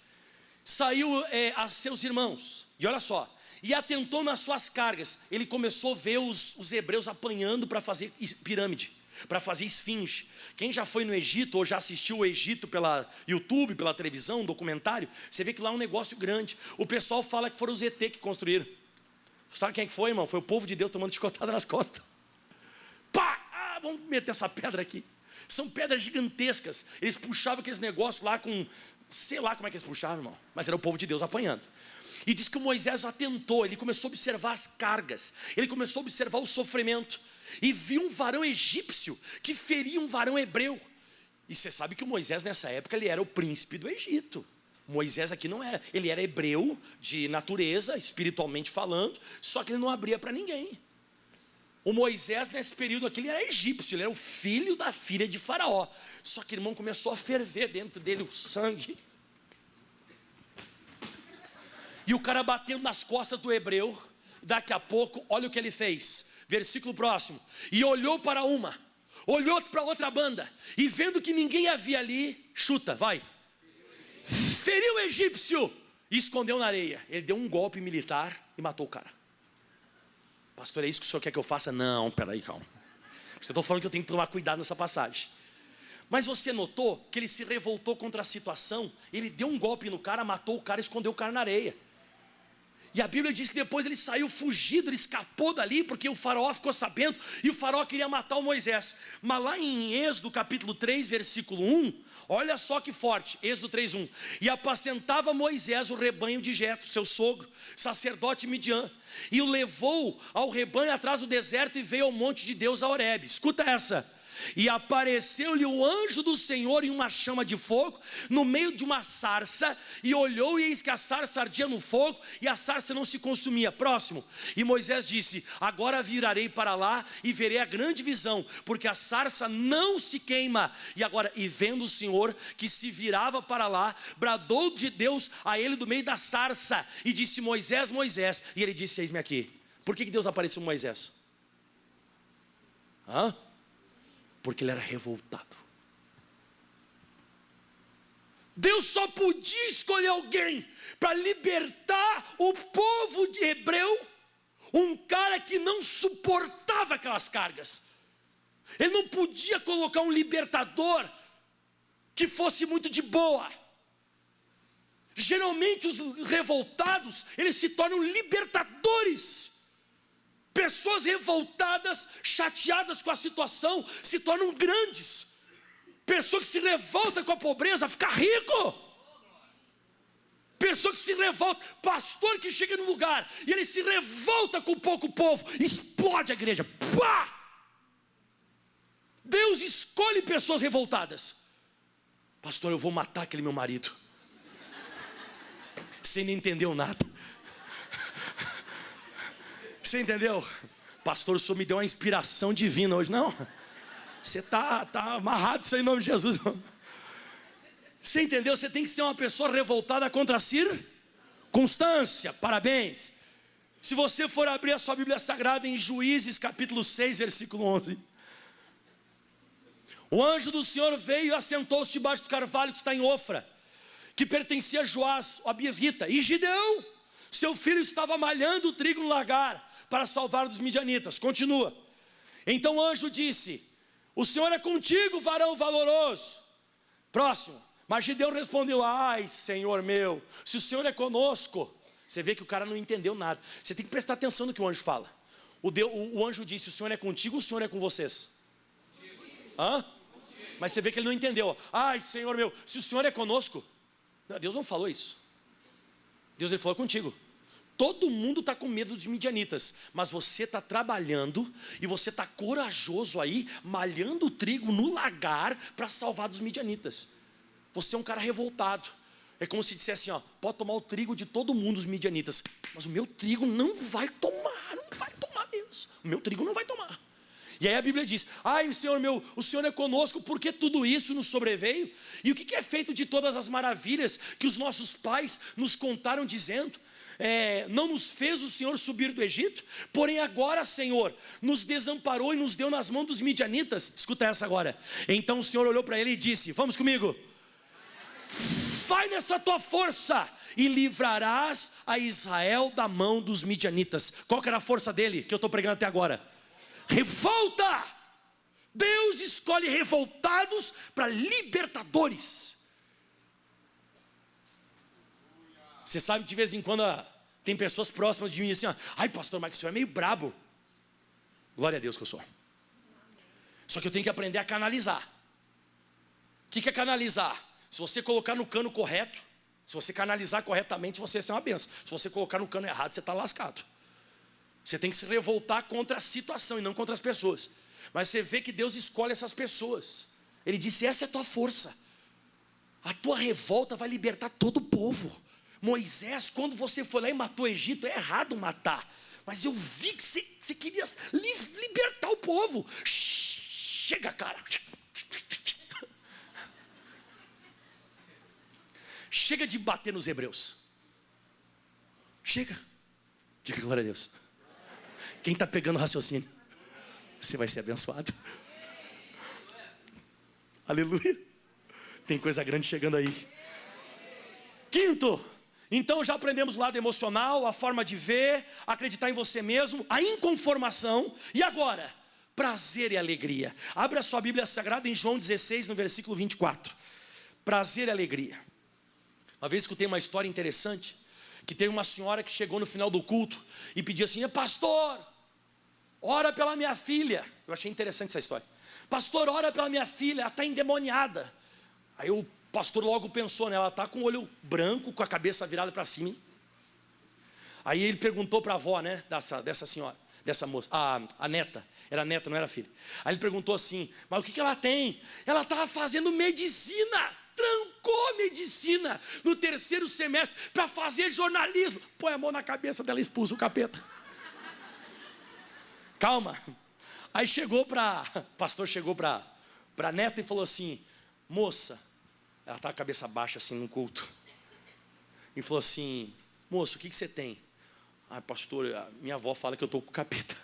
saiu a seus irmãos, e olha só, e atentou nas suas cargas. Ele começou a ver os hebreus apanhando para fazer pirâmide, para fazer esfinge. Quem já foi no Egito, ou já assistiu o Egito pela YouTube, pela televisão, um documentário, você vê que lá é um negócio grande. O pessoal fala que foram os ET que construíram. Sabe quem é que foi, irmão? Foi o povo de Deus tomando chicotada nas costas. Pá! Vamos meter essa pedra aqui. São pedras gigantescas. Eles puxavam aqueles negócios lá com... sei lá como é que eles puxavam, irmão. Mas era o povo de Deus apanhando. E diz que o Moisés atentou. Ele começou a observar as cargas. Ele começou a observar o sofrimento. E viu um varão egípcio que feria um varão hebreu. E você sabe que o Moisés nessa época ele era o príncipe do Egito. Moisés aqui não era. Ele era hebreu de natureza, espiritualmente falando. Só que ele não abria para ninguém. O Moisés nesse período aqui ele era egípcio. Ele era o filho da filha de Faraó. Só que, irmão, começou a ferver dentro dele o sangue. E o cara batendo nas costas do hebreu. Daqui a pouco, olha o que ele fez. Versículo próximo. E olhou para uma, olhou para outra banda, e vendo que ninguém havia ali, chuta, vai. Feriu o egípcio e escondeu na areia. Ele deu um golpe militar e matou o cara. Pastor, é isso que o senhor quer que eu faça? Não, peraí, calma. Porque eu estou falando que eu tenho que tomar cuidado nessa passagem. Mas você notou que ele se revoltou contra a situação. Ele deu um golpe no cara, matou o cara e escondeu o cara na areia. E a Bíblia diz que depois ele saiu fugido, ele escapou dali, porque o faraó ficou sabendo, e o faraó queria matar o Moisés. Mas lá em Êxodo capítulo 3, versículo 1, olha só que forte, Êxodo 3, 1. E apacentava Moisés o rebanho de Jetro, seu sogro, sacerdote Midian, e o levou ao rebanho atrás do deserto e veio ao monte de Deus a Horebe. Escuta essa. E apareceu-lhe o anjo do Senhor em uma chama de fogo, no meio de uma sarça, e olhou, e eis que a sarça ardia no fogo, e a sarça não se consumia. Próximo. E Moisés disse: agora virarei para lá, e verei a grande visão, porque a sarça não se queima. E agora, e vendo o Senhor que se virava para lá, bradou de Deus a ele do meio da sarça, e disse: Moisés, Moisés. E ele disse: eis-me aqui. Por que Deus apareceu a Moisés? Porque ele era revoltado. Deus só podia escolher alguém para libertar o povo de hebreu, um cara que não suportava aquelas cargas. Ele não podia colocar um libertador que fosse muito de boa. Geralmente os revoltados, eles se tornam libertadores. Pessoas revoltadas, chateadas com a situação, se tornam grandes. Pessoa que se revolta com a pobreza, fica rico. Pessoa que se revolta, pastor que chega num lugar e ele se revolta com pouco povo, explode a igreja. Pá! Deus Deus escolhe pessoas revoltadas. Pastor, eu vou matar aquele meu marido. Você não entendeu nada. Você entendeu? Pastor, o senhor me deu uma inspiração divina hoje. Não, você está amarrado isso aí em nome de Jesus, irmão. Você entendeu? Você tem que ser uma pessoa revoltada contra a circunstância. Parabéns. Se você for abrir a sua Bíblia Sagrada em Juízes capítulo 6, versículo 11. O anjo do Senhor veio e assentou-se debaixo do carvalho que está em Ofra, que pertencia a Joás, o abiesrita. E Gideão, seu filho, estava malhando o trigo no lagar para salvar dos midianitas. Continua. Então o anjo disse: o Senhor é contigo, varão valoroso. Próximo. Mas Gideão respondeu: ai, Senhor meu, se o Senhor é conosco. Você vê que o cara não entendeu nada. Você tem que prestar atenção no que o anjo fala. O anjo disse: o Senhor é contigo, o Senhor é com vocês? Hã? Mas você vê que ele não entendeu. Ai, Senhor meu, se o Senhor é conosco. Não, Deus não falou isso. Deus ele falou contigo. Todo mundo está com medo dos midianitas, mas você está trabalhando e você está corajoso aí, malhando o trigo no lagar para salvar dos midianitas. Você é um cara revoltado. É como se dissesse assim, ó, pode tomar o trigo de todo mundo, os midianitas, mas o meu trigo não vai tomar, não vai tomar mesmo. O meu trigo não vai tomar. E aí a Bíblia diz: ai, Senhor meu, o Senhor é conosco, porque tudo isso nos sobreveio? E o que é feito de todas as maravilhas que os nossos pais nos contaram dizendo? Não nos fez o Senhor subir do Egito? Porém agora, Senhor, nos desamparou e nos deu nas mãos dos midianitas. Escuta essa agora. Então o Senhor olhou para ele e disse: vamos comigo, vai nessa tua força e livrarás a Israel da mão dos midianitas. Qual que era a força dele, que eu estou pregando até agora? Revolta. Deus escolhe revoltados para libertadores. Você sabe que de vez em quando tem pessoas próximas de mim assim, ó, ai pastor, mas o senhor é meio brabo. Glória a Deus que eu sou. Só que eu tenho que aprender a canalizar. O que é canalizar? Se você colocar no cano correto, se você canalizar corretamente, você vai ser uma benção. Se você colocar no cano errado, você está lascado. Você tem que se revoltar contra a situação e não contra as pessoas. Mas você vê que Deus escolhe essas pessoas. Ele disse: essa é a tua força. A tua revolta vai libertar todo o povo. Moisés, quando você foi lá e matou o Egito, é errado matar. Mas eu vi que você queria libertar o povo. Chega, cara. Chega de bater nos hebreus. Chega. Diga glória a Deus. Quem está pegando o raciocínio? Você vai ser abençoado. Aleluia. Tem coisa grande chegando aí. Quinto, então já aprendemos o lado emocional, a forma de ver, acreditar em você mesmo, a inconformação. E agora, prazer e alegria. Abre a sua Bíblia Sagrada em João 16, no versículo 24. Prazer e alegria. Uma vez escutei uma história interessante, que tem uma senhora que chegou no final do culto e pediu assim: pastor, ora pela minha filha. Eu achei interessante essa história. Pastor, ora pela minha filha, ela está endemoniada. Aí o pastor logo pensou, né? Ela está com o olho branco, com a cabeça virada para cima, hein? Aí ele perguntou para a avó, né, dessa senhora, dessa moça, a neta, era neta, não era filha. Aí ele perguntou assim: mas o que ela tem? Ela estava fazendo medicina, trancou medicina no terceiro semestre para fazer jornalismo. Põe a mão na cabeça dela e expulsa o capeta. Calma. Aí o pastor chegou para a neta e falou assim: moça, ela está com a cabeça baixa assim no culto, e falou assim: moça, o que você tem? Pastor, minha avó fala que eu estou com o capeta.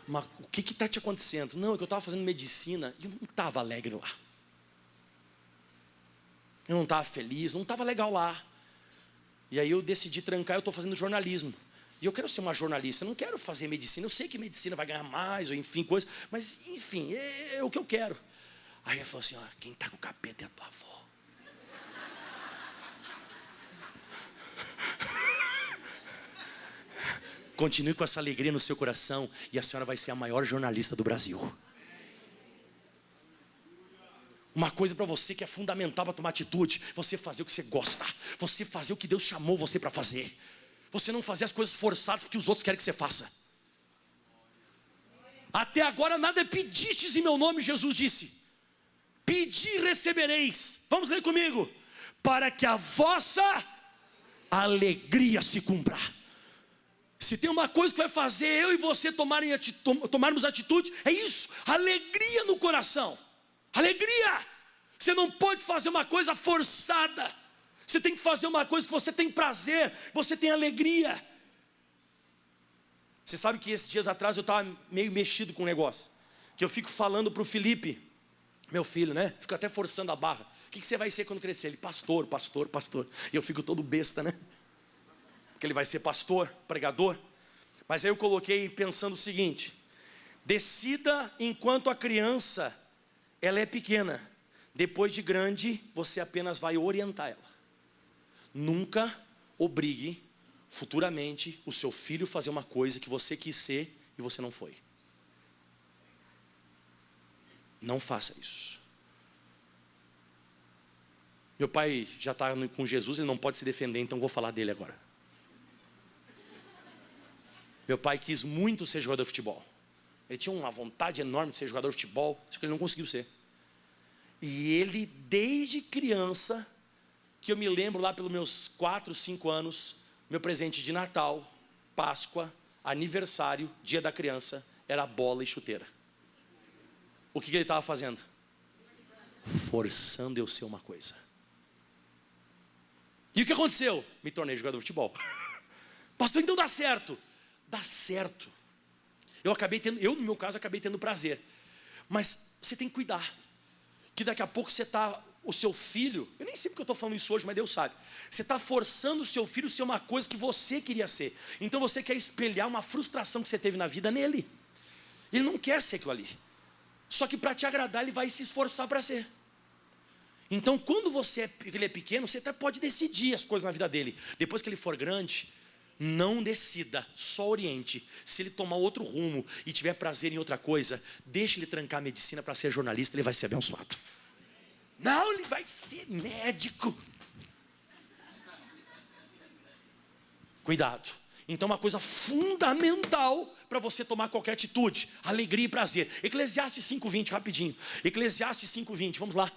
Mas o que está te acontecendo? Não, é que eu estava fazendo medicina e eu não estava alegre lá. Eu não estava feliz, não estava legal lá. E aí eu decidi trancar, eu estou fazendo jornalismo. E eu quero ser uma jornalista, eu não quero fazer medicina. Eu sei que medicina vai ganhar mais, ou enfim, coisa. Mas, enfim, é o que eu quero. Aí ele falou assim: ó, quem está com o capeta é a tua avó. Continue com essa alegria no seu coração e a senhora vai ser a maior jornalista do Brasil. Uma coisa para você que é fundamental para tomar atitude: você fazer o que você gosta, você fazer o que Deus chamou você para fazer. Você não fazer as coisas forçadas porque os outros querem que você faça. Até agora nada pedistes em meu nome, Jesus disse. Pedi e recebereis. Vamos ler comigo. Para que a vossa alegria se cumpra. Se tem uma coisa que vai fazer eu e você tomarmos atitude, é isso, alegria no coração. Alegria. Você não pode fazer uma coisa forçada. Você tem que fazer uma coisa que você tem prazer, você tem alegria. Você sabe que esses dias atrás eu estava meio mexido com um negócio, que eu fico falando para o Felipe, meu filho, né? Fico até forçando a barra. O que você vai ser quando crescer? Ele, pastor, pastor, pastor. E eu fico todo besta, né? Que ele vai ser pastor, pregador. Mas aí eu coloquei pensando o seguinte: decida enquanto a criança ela é pequena. Depois de grande, você apenas vai orientar ela. Nunca obrigue futuramente o seu filho a fazer uma coisa que você quis ser e você não foi. Não faça isso. Meu pai já está com Jesus, ele não pode se defender, então vou falar dele agora. Meu pai quis muito ser jogador de futebol. Ele tinha uma vontade enorme de ser jogador de futebol, só que ele não conseguiu ser. E ele, desde criança, que eu me lembro lá pelos meus 4, 5 anos, meu presente de Natal, Páscoa, aniversário, dia da criança, era bola e chuteira. O que ele estava fazendo? Forçando eu ser uma coisa. E o que aconteceu? Me tornei jogador de futebol. Pastor, então dá certo. Dá certo. Eu no meu caso, acabei tendo prazer. Mas você tem que cuidar. Que daqui a pouco o seu filho, eu nem sei porque eu estou falando isso hoje, mas Deus sabe. Você está forçando o seu filho a ser uma coisa que você queria ser. Então você quer espelhar uma frustração que você teve na vida nele. Ele não quer ser aquilo ali. Só que para te agradar, ele vai se esforçar para ser. Então quando ele é pequeno, você até pode decidir as coisas na vida dele. Depois que ele for grande, não decida, só oriente. Se ele tomar outro rumo e tiver prazer em outra coisa, deixe ele trancar a medicina para ser jornalista, ele vai ser abençoado. Não, ele vai ser médico. Cuidado. Então uma coisa fundamental para você tomar qualquer atitude: alegria e prazer. Eclesiastes 5:20, rapidinho. Eclesiastes 5:20, vamos lá.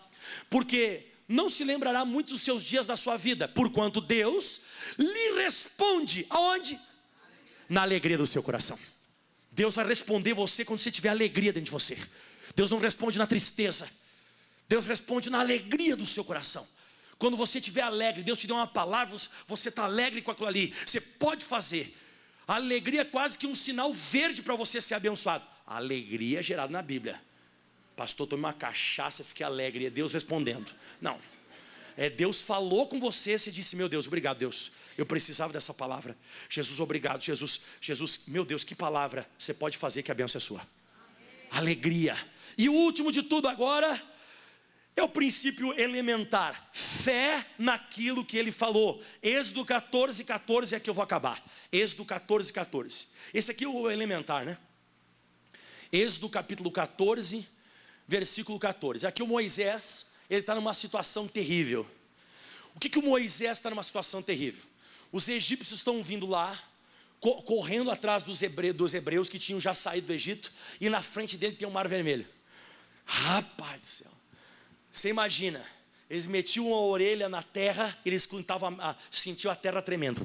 Porque não se lembrará muito dos seus dias da sua vida, porquanto Deus lhe responde, aonde? Na alegria do seu coração. Deus vai responder você quando você tiver alegria dentro de você. Deus não responde na tristeza. Deus responde na alegria do seu coração. Quando você estiver alegre, Deus te deu uma palavra, você está alegre com aquilo ali, você pode fazer. A alegria é quase que um sinal verde para você ser abençoado. A alegria é gerada na Bíblia. Pastor, tome uma cachaça, fique alegre. É Deus respondendo. Não. É Deus falou com você, você disse: meu Deus, obrigado Deus, eu precisava dessa palavra. Jesus, obrigado. Jesus, meu Deus, que palavra você pode fazer que a bênção é sua. Alegria. E o último de tudo agora é o princípio elementar: fé naquilo que ele falou. Êxodo 14:14 é que eu vou acabar. Êxodo 14:14. Esse aqui é o elementar, né? Êxodo capítulo 14, versículo 14. Aqui o Moisés, ele está numa situação terrível. O que o Moisés está numa situação terrível? Os egípcios estão vindo lá, correndo atrás dos hebreus que tinham já saído do Egito, e na frente dele tem o Mar Vermelho. Rapaz do céu. Você imagina, eles metiam a orelha na terra, eles sentiam a terra tremendo.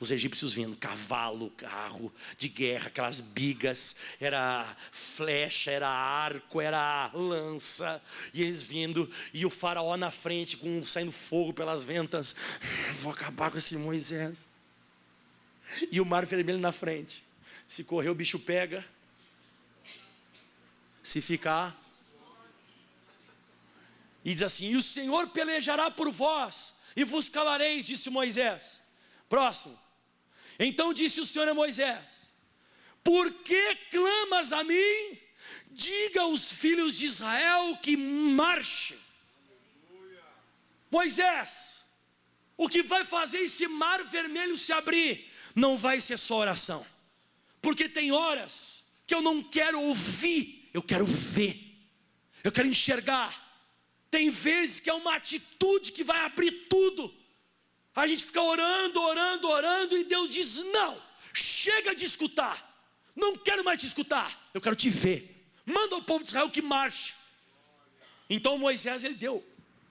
Os egípcios vindo, cavalo, carro de guerra, aquelas bigas, era flecha, era arco, era lança, e eles vindo, e o faraó na frente, saindo fogo pelas ventas. Vou acabar com esse Moisés. E o Mar Vermelho na frente. Se correr o bicho pega, se ficar. E diz assim: e o Senhor pelejará por vós, e vos calareis, disse Moisés. Próximo. Então disse o Senhor a Moisés: por que clamas a mim? Diga aos filhos de Israel que marchem. Moisés, o que vai fazer esse Mar Vermelho se abrir não vai ser só oração, porque tem horas que eu não quero ouvir, eu quero ver, eu quero enxergar. Tem vezes que é uma atitude que vai abrir tudo. A gente fica orando, e Deus diz: não, chega de escutar, não quero mais te escutar, eu quero te ver. Manda o povo de Israel que marche. Então Moisés, ele deu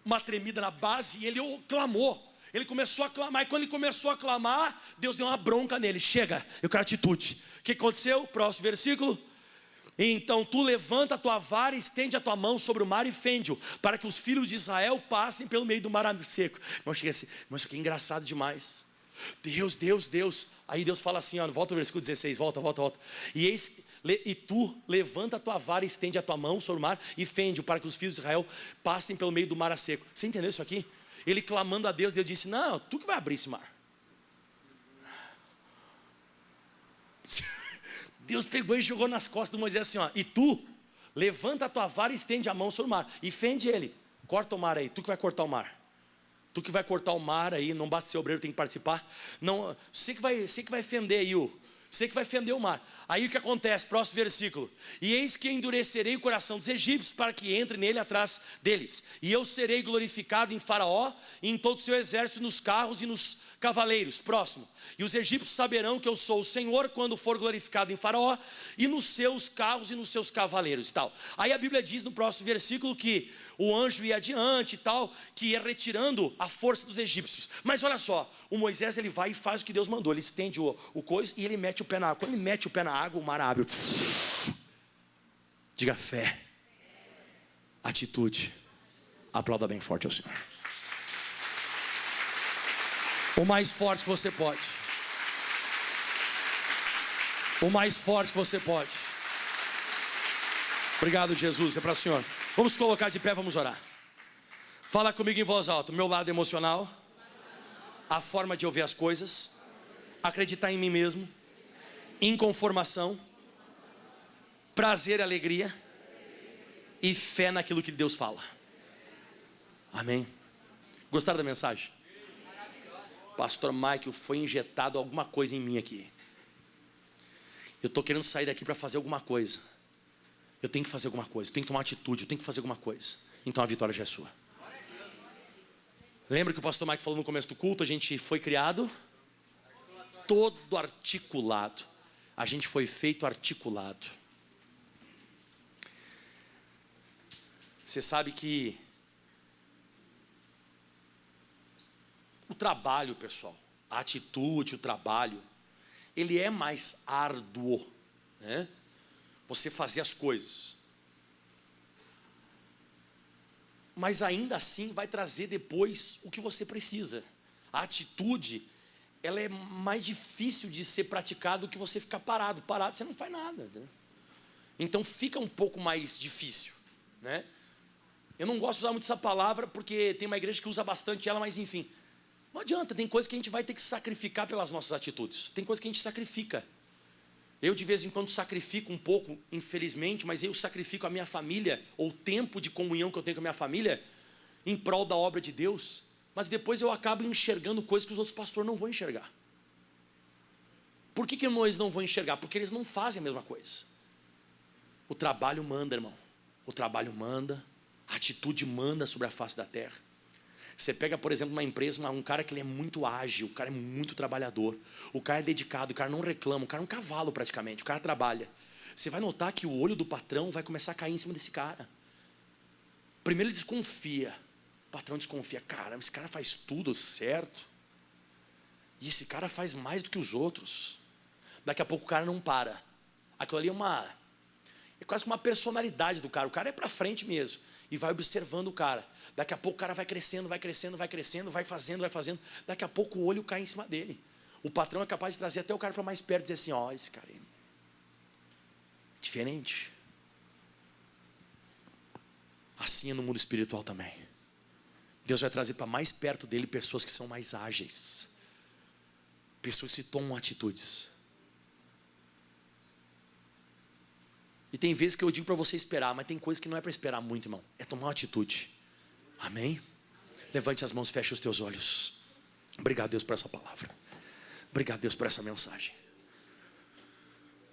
uma tremida na base e ele clamou. Ele começou a clamar, e quando ele começou a clamar, Deus deu uma bronca nele. Chega, eu quero atitude. O que aconteceu? Próximo versículo. Então tu levanta a tua vara e estende a tua mão sobre o mar e fende-o, para que os filhos de Israel passem pelo meio do mar seco. Irmão, chega assim, mas isso aqui é engraçado demais. Deus. Aí Deus fala assim, ó, volta ao versículo 16, volta. E tu levanta a tua vara e estende a tua mão sobre o mar e fende-o, para que os filhos de Israel passem pelo meio do mar seco. Você entendeu isso aqui? Ele clamando a Deus, Deus disse, não, tu que vai abrir esse mar. Deus pegou e jogou nas costas do Moisés assim, ó, e tu levanta a tua vara e estende a mão sobre o mar e fende ele, corta o mar aí, tu que vai cortar o mar. Tu que vai cortar o mar aí, não basta ser obreiro, tem que participar. Não, você que vai fender aí, você que vai fender o mar. Aí o que acontece? Próximo versículo. E eis que endurecerei o coração dos egípcios para que entre nele atrás deles. E eu serei glorificado em Faraó e em todo o seu exército, nos carros e nos cavaleiros. Próximo. E os egípcios saberão que eu sou o Senhor quando for glorificado em Faraó e nos seus carros e nos seus cavaleiros e tal. Aí a Bíblia diz no próximo versículo que o anjo ia adiante e tal, que ia retirando a força dos egípcios. Mas olha só, o Moisés ele vai e faz o que Deus mandou. Ele estende o coisa e ele mete o pé na água. Quando ele mete o pé na água, o mar abre. Diga fé, atitude. Aplauda bem forte ao Senhor. O mais forte que você pode. O mais forte que você pode. Obrigado, Jesus, é para o Senhor. Vamos colocar de pé, vamos orar. Fala comigo em voz alta. Meu lado emocional, a forma de eu ver as coisas, acreditar em mim mesmo, inconformação, prazer e alegria e fé naquilo que Deus fala. Amém. Gostaram da mensagem? Pastor Michael, foi injetado alguma coisa em mim aqui. Eu estou querendo sair daqui para fazer alguma coisa. Eu tenho que fazer alguma coisa, eu tenho que tomar atitude, eu tenho que fazer alguma coisa. Então a vitória já é sua. Lembra que o pastor Michael falou no começo do culto? A gente foi criado todo articulado. A gente foi feito articulado. Você sabe que o trabalho, pessoal, a atitude, o trabalho, ele é mais árduo, né? Você fazer as coisas. Mas ainda assim vai trazer depois o que você precisa. A atitude, ela é mais difícil de ser praticada do que você ficar parado. Parado você não faz nada, né? Então fica um pouco mais difícil, né? Eu não gosto de usar muito essa palavra porque tem uma igreja que usa bastante ela, mas enfim. Não adianta, tem coisas que a gente vai ter que sacrificar pelas nossas atitudes. Tem coisas que a gente sacrifica. Eu de vez em quando sacrifico um pouco, infelizmente, mas eu sacrifico a minha família, ou o tempo de comunhão que eu tenho com a minha família, em prol da obra de Deus, mas depois eu acabo enxergando coisas que os outros pastores não vão enxergar. Por que eles não vão enxergar? Porque eles não fazem a mesma coisa. O trabalho manda, irmão. O trabalho manda, a atitude manda sobre a face da terra. Você pega, por exemplo, uma empresa, um cara que ele é muito ágil, o cara é muito trabalhador, o cara é dedicado, o cara não reclama, o cara é um cavalo praticamente, o cara trabalha. Você vai notar que o olho do patrão vai começar a cair em cima desse cara. Primeiro ele desconfia, o patrão desconfia, caramba, esse cara faz tudo certo, e esse cara faz mais do que os outros. Daqui a pouco o cara não para. Aquilo ali é quase que uma personalidade do cara, o cara é pra frente mesmo, e vai observando o cara. Daqui a pouco o cara vai crescendo, vai fazendo. Daqui a pouco o olho cai em cima dele. O patrão é capaz de trazer até o cara para mais perto e dizer assim, ó, esse cara é diferente. Assim é no mundo espiritual também. Deus vai trazer para mais perto dele pessoas que são mais ágeis. Pessoas que se tomam atitudes. E tem vezes que eu digo para você esperar, mas tem coisas que não é para esperar muito, irmão. É tomar uma atitude. Amém? Levante as mãos, feche os teus olhos. Obrigado, Deus, por essa palavra. Obrigado, Deus, por essa mensagem.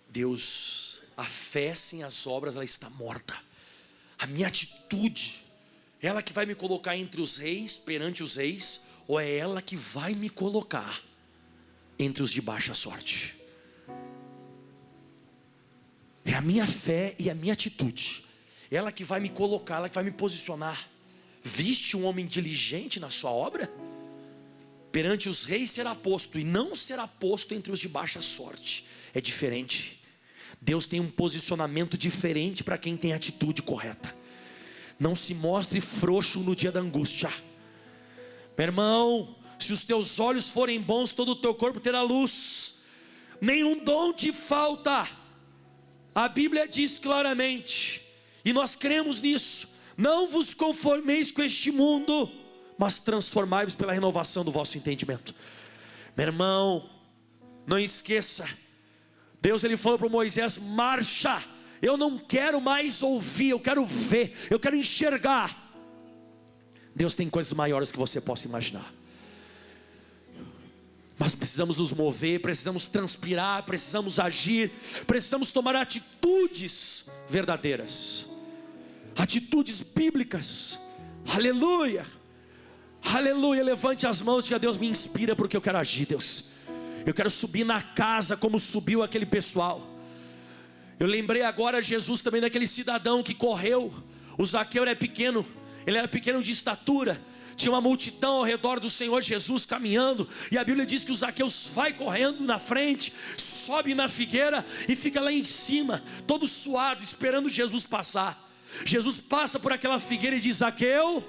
Deus, a fé sem as obras, ela está morta. A minha atitude, ela que vai me colocar entre os reis, perante os reis, ou é ela que vai me colocar entre os de baixa sorte? É a minha fé e a minha atitude, ela que vai me colocar, ela que vai me posicionar. Viste um homem diligente na sua obra? Perante os reis será posto, e não será posto entre os de baixa sorte. É diferente. Deus tem um posicionamento diferente para quem tem a atitude correta. Não se mostre frouxo no dia da angústia. Meu irmão, se os teus olhos forem bons, todo o teu corpo terá luz. Nenhum dom te falta. A Bíblia diz claramente, e nós cremos nisso: não vos conformeis com este mundo, mas transformai-vos pela renovação do vosso entendimento. Meu irmão, não esqueça, Deus ele falou para Moisés: marcha, eu não quero mais ouvir, eu quero ver, eu quero enxergar. Deus tem coisas maiores que você possa imaginar. Mas precisamos nos mover, precisamos transpirar, precisamos agir, precisamos tomar atitudes verdadeiras, atitudes bíblicas. Aleluia, aleluia. Levante as mãos e diga: Deus me inspira porque eu quero agir. Deus, eu quero subir na casa como subiu aquele pessoal. Eu lembrei agora Jesus também daquele cidadão que correu. O Zaqueu era pequeno, ele era pequeno de estatura. Tinha uma multidão ao redor do Senhor Jesus caminhando, e a Bíblia diz que o Zaqueu vai correndo na frente, sobe na figueira e fica lá em cima, todo suado, esperando Jesus passar. Jesus passa por aquela figueira e diz: Zaqueu,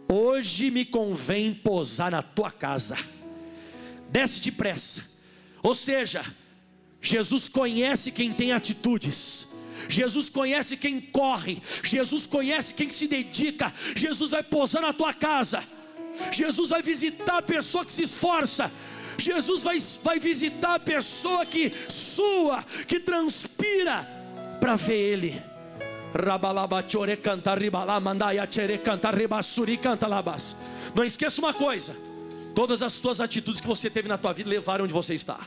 hoje me convém posar na tua casa, desce depressa. Ou seja, Jesus conhece quem tem atitudes, Jesus conhece quem corre, Jesus conhece quem se dedica. Jesus vai posar na tua casa, Jesus vai visitar a pessoa que se esforça, Jesus vai visitar a pessoa que sua, que transpira para ver Ele. Não esqueça uma coisa: todas as tuas atitudes que você teve na tua vida levaram onde você está.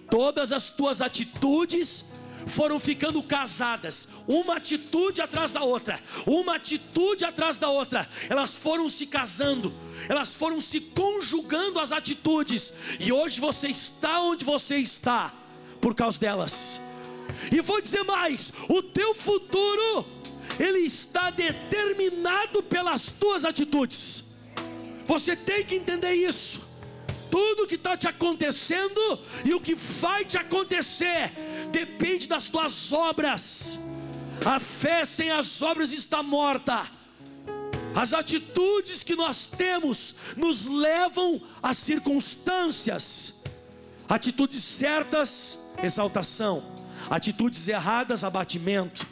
Todas as tuas atitudes foram ficando casadas, uma atitude atrás da outra, uma atitude atrás da outra. Elas foram se casando, elas foram se conjugando as atitudes, e hoje você está onde você está por causa delas. E vou dizer mais: o teu futuro, ele está determinado pelas tuas atitudes. Você tem que entender isso. Tudo que está te acontecendo e o que vai te acontecer depende das tuas obras. A fé sem as obras está morta. As atitudes que nós temos nos levam a circunstâncias. Atitudes certas, exaltação. Atitudes erradas, abatimento.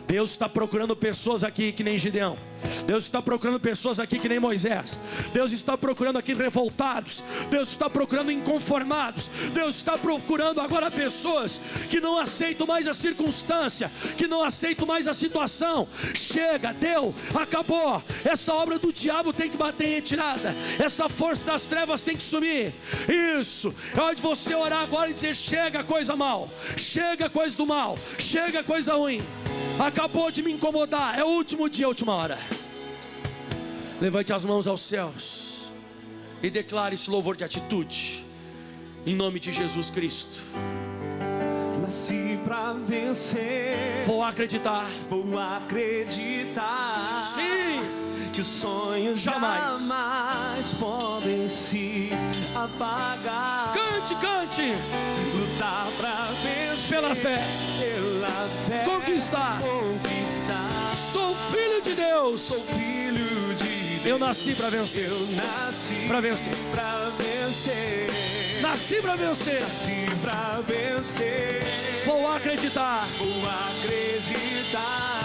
Deus está procurando pessoas aqui que nem Gideão. Deus está procurando pessoas aqui que nem Moisés. Deus está procurando aqui revoltados. Deus está procurando inconformados. Deus está procurando agora pessoas que não aceitam mais a circunstância, que não aceitam mais a situação. Chega, deu, acabou. Essa obra do diabo tem que bater em retirada. Essa força das trevas tem que sumir. Isso, é hora de você orar agora e dizer: chega coisa mal, chega coisa do mal, chega coisa ruim. Acabou de me incomodar, é o último dia, a última hora. Levante as mãos aos céus e declare esse louvor de atitude, em nome de Jesus Cristo. Nasci pra vencer, vou acreditar, sim, que os sonhos jamais podem se apagar. Cante, cante. Lutar pra vencer, pela fé, conquistar. Sou filho de Deus, sou filho de Deus. Eu nasci para vencer. Eu nasci para vencer. Pra vencer. Nasci para vencer. Nasci pra vencer. Vou acreditar. Vou acreditar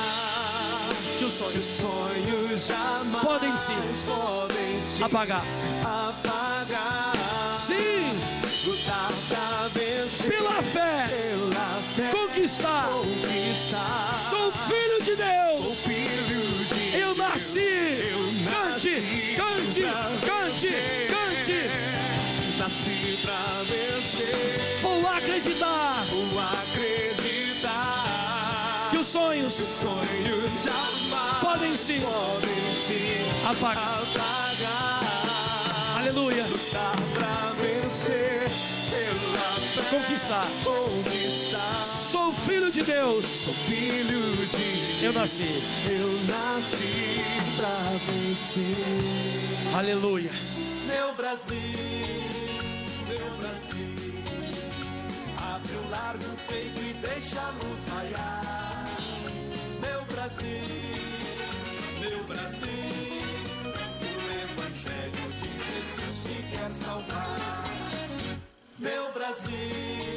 que os sonhos jamais podem se apagar. Sim. Lutar pra vencer. Pela fé. Conquistar. Sou filho de Deus. Sou filho de Deus. Eu nasci. Cante, cante, cante, cante. Nasci pra vencer. Vou acreditar. Vou acreditar que os sonhos jamais podem se apagar. Aleluia. Lutar pra vencer pela conquistar. Sou filho de Deus. Eu nasci pra vencer. Aleluia. Meu Brasil, abre o largo peito e deixa a luz raiar. Meu Brasil, o Evangelho de Jesus te quer salvar. Meu Brasil,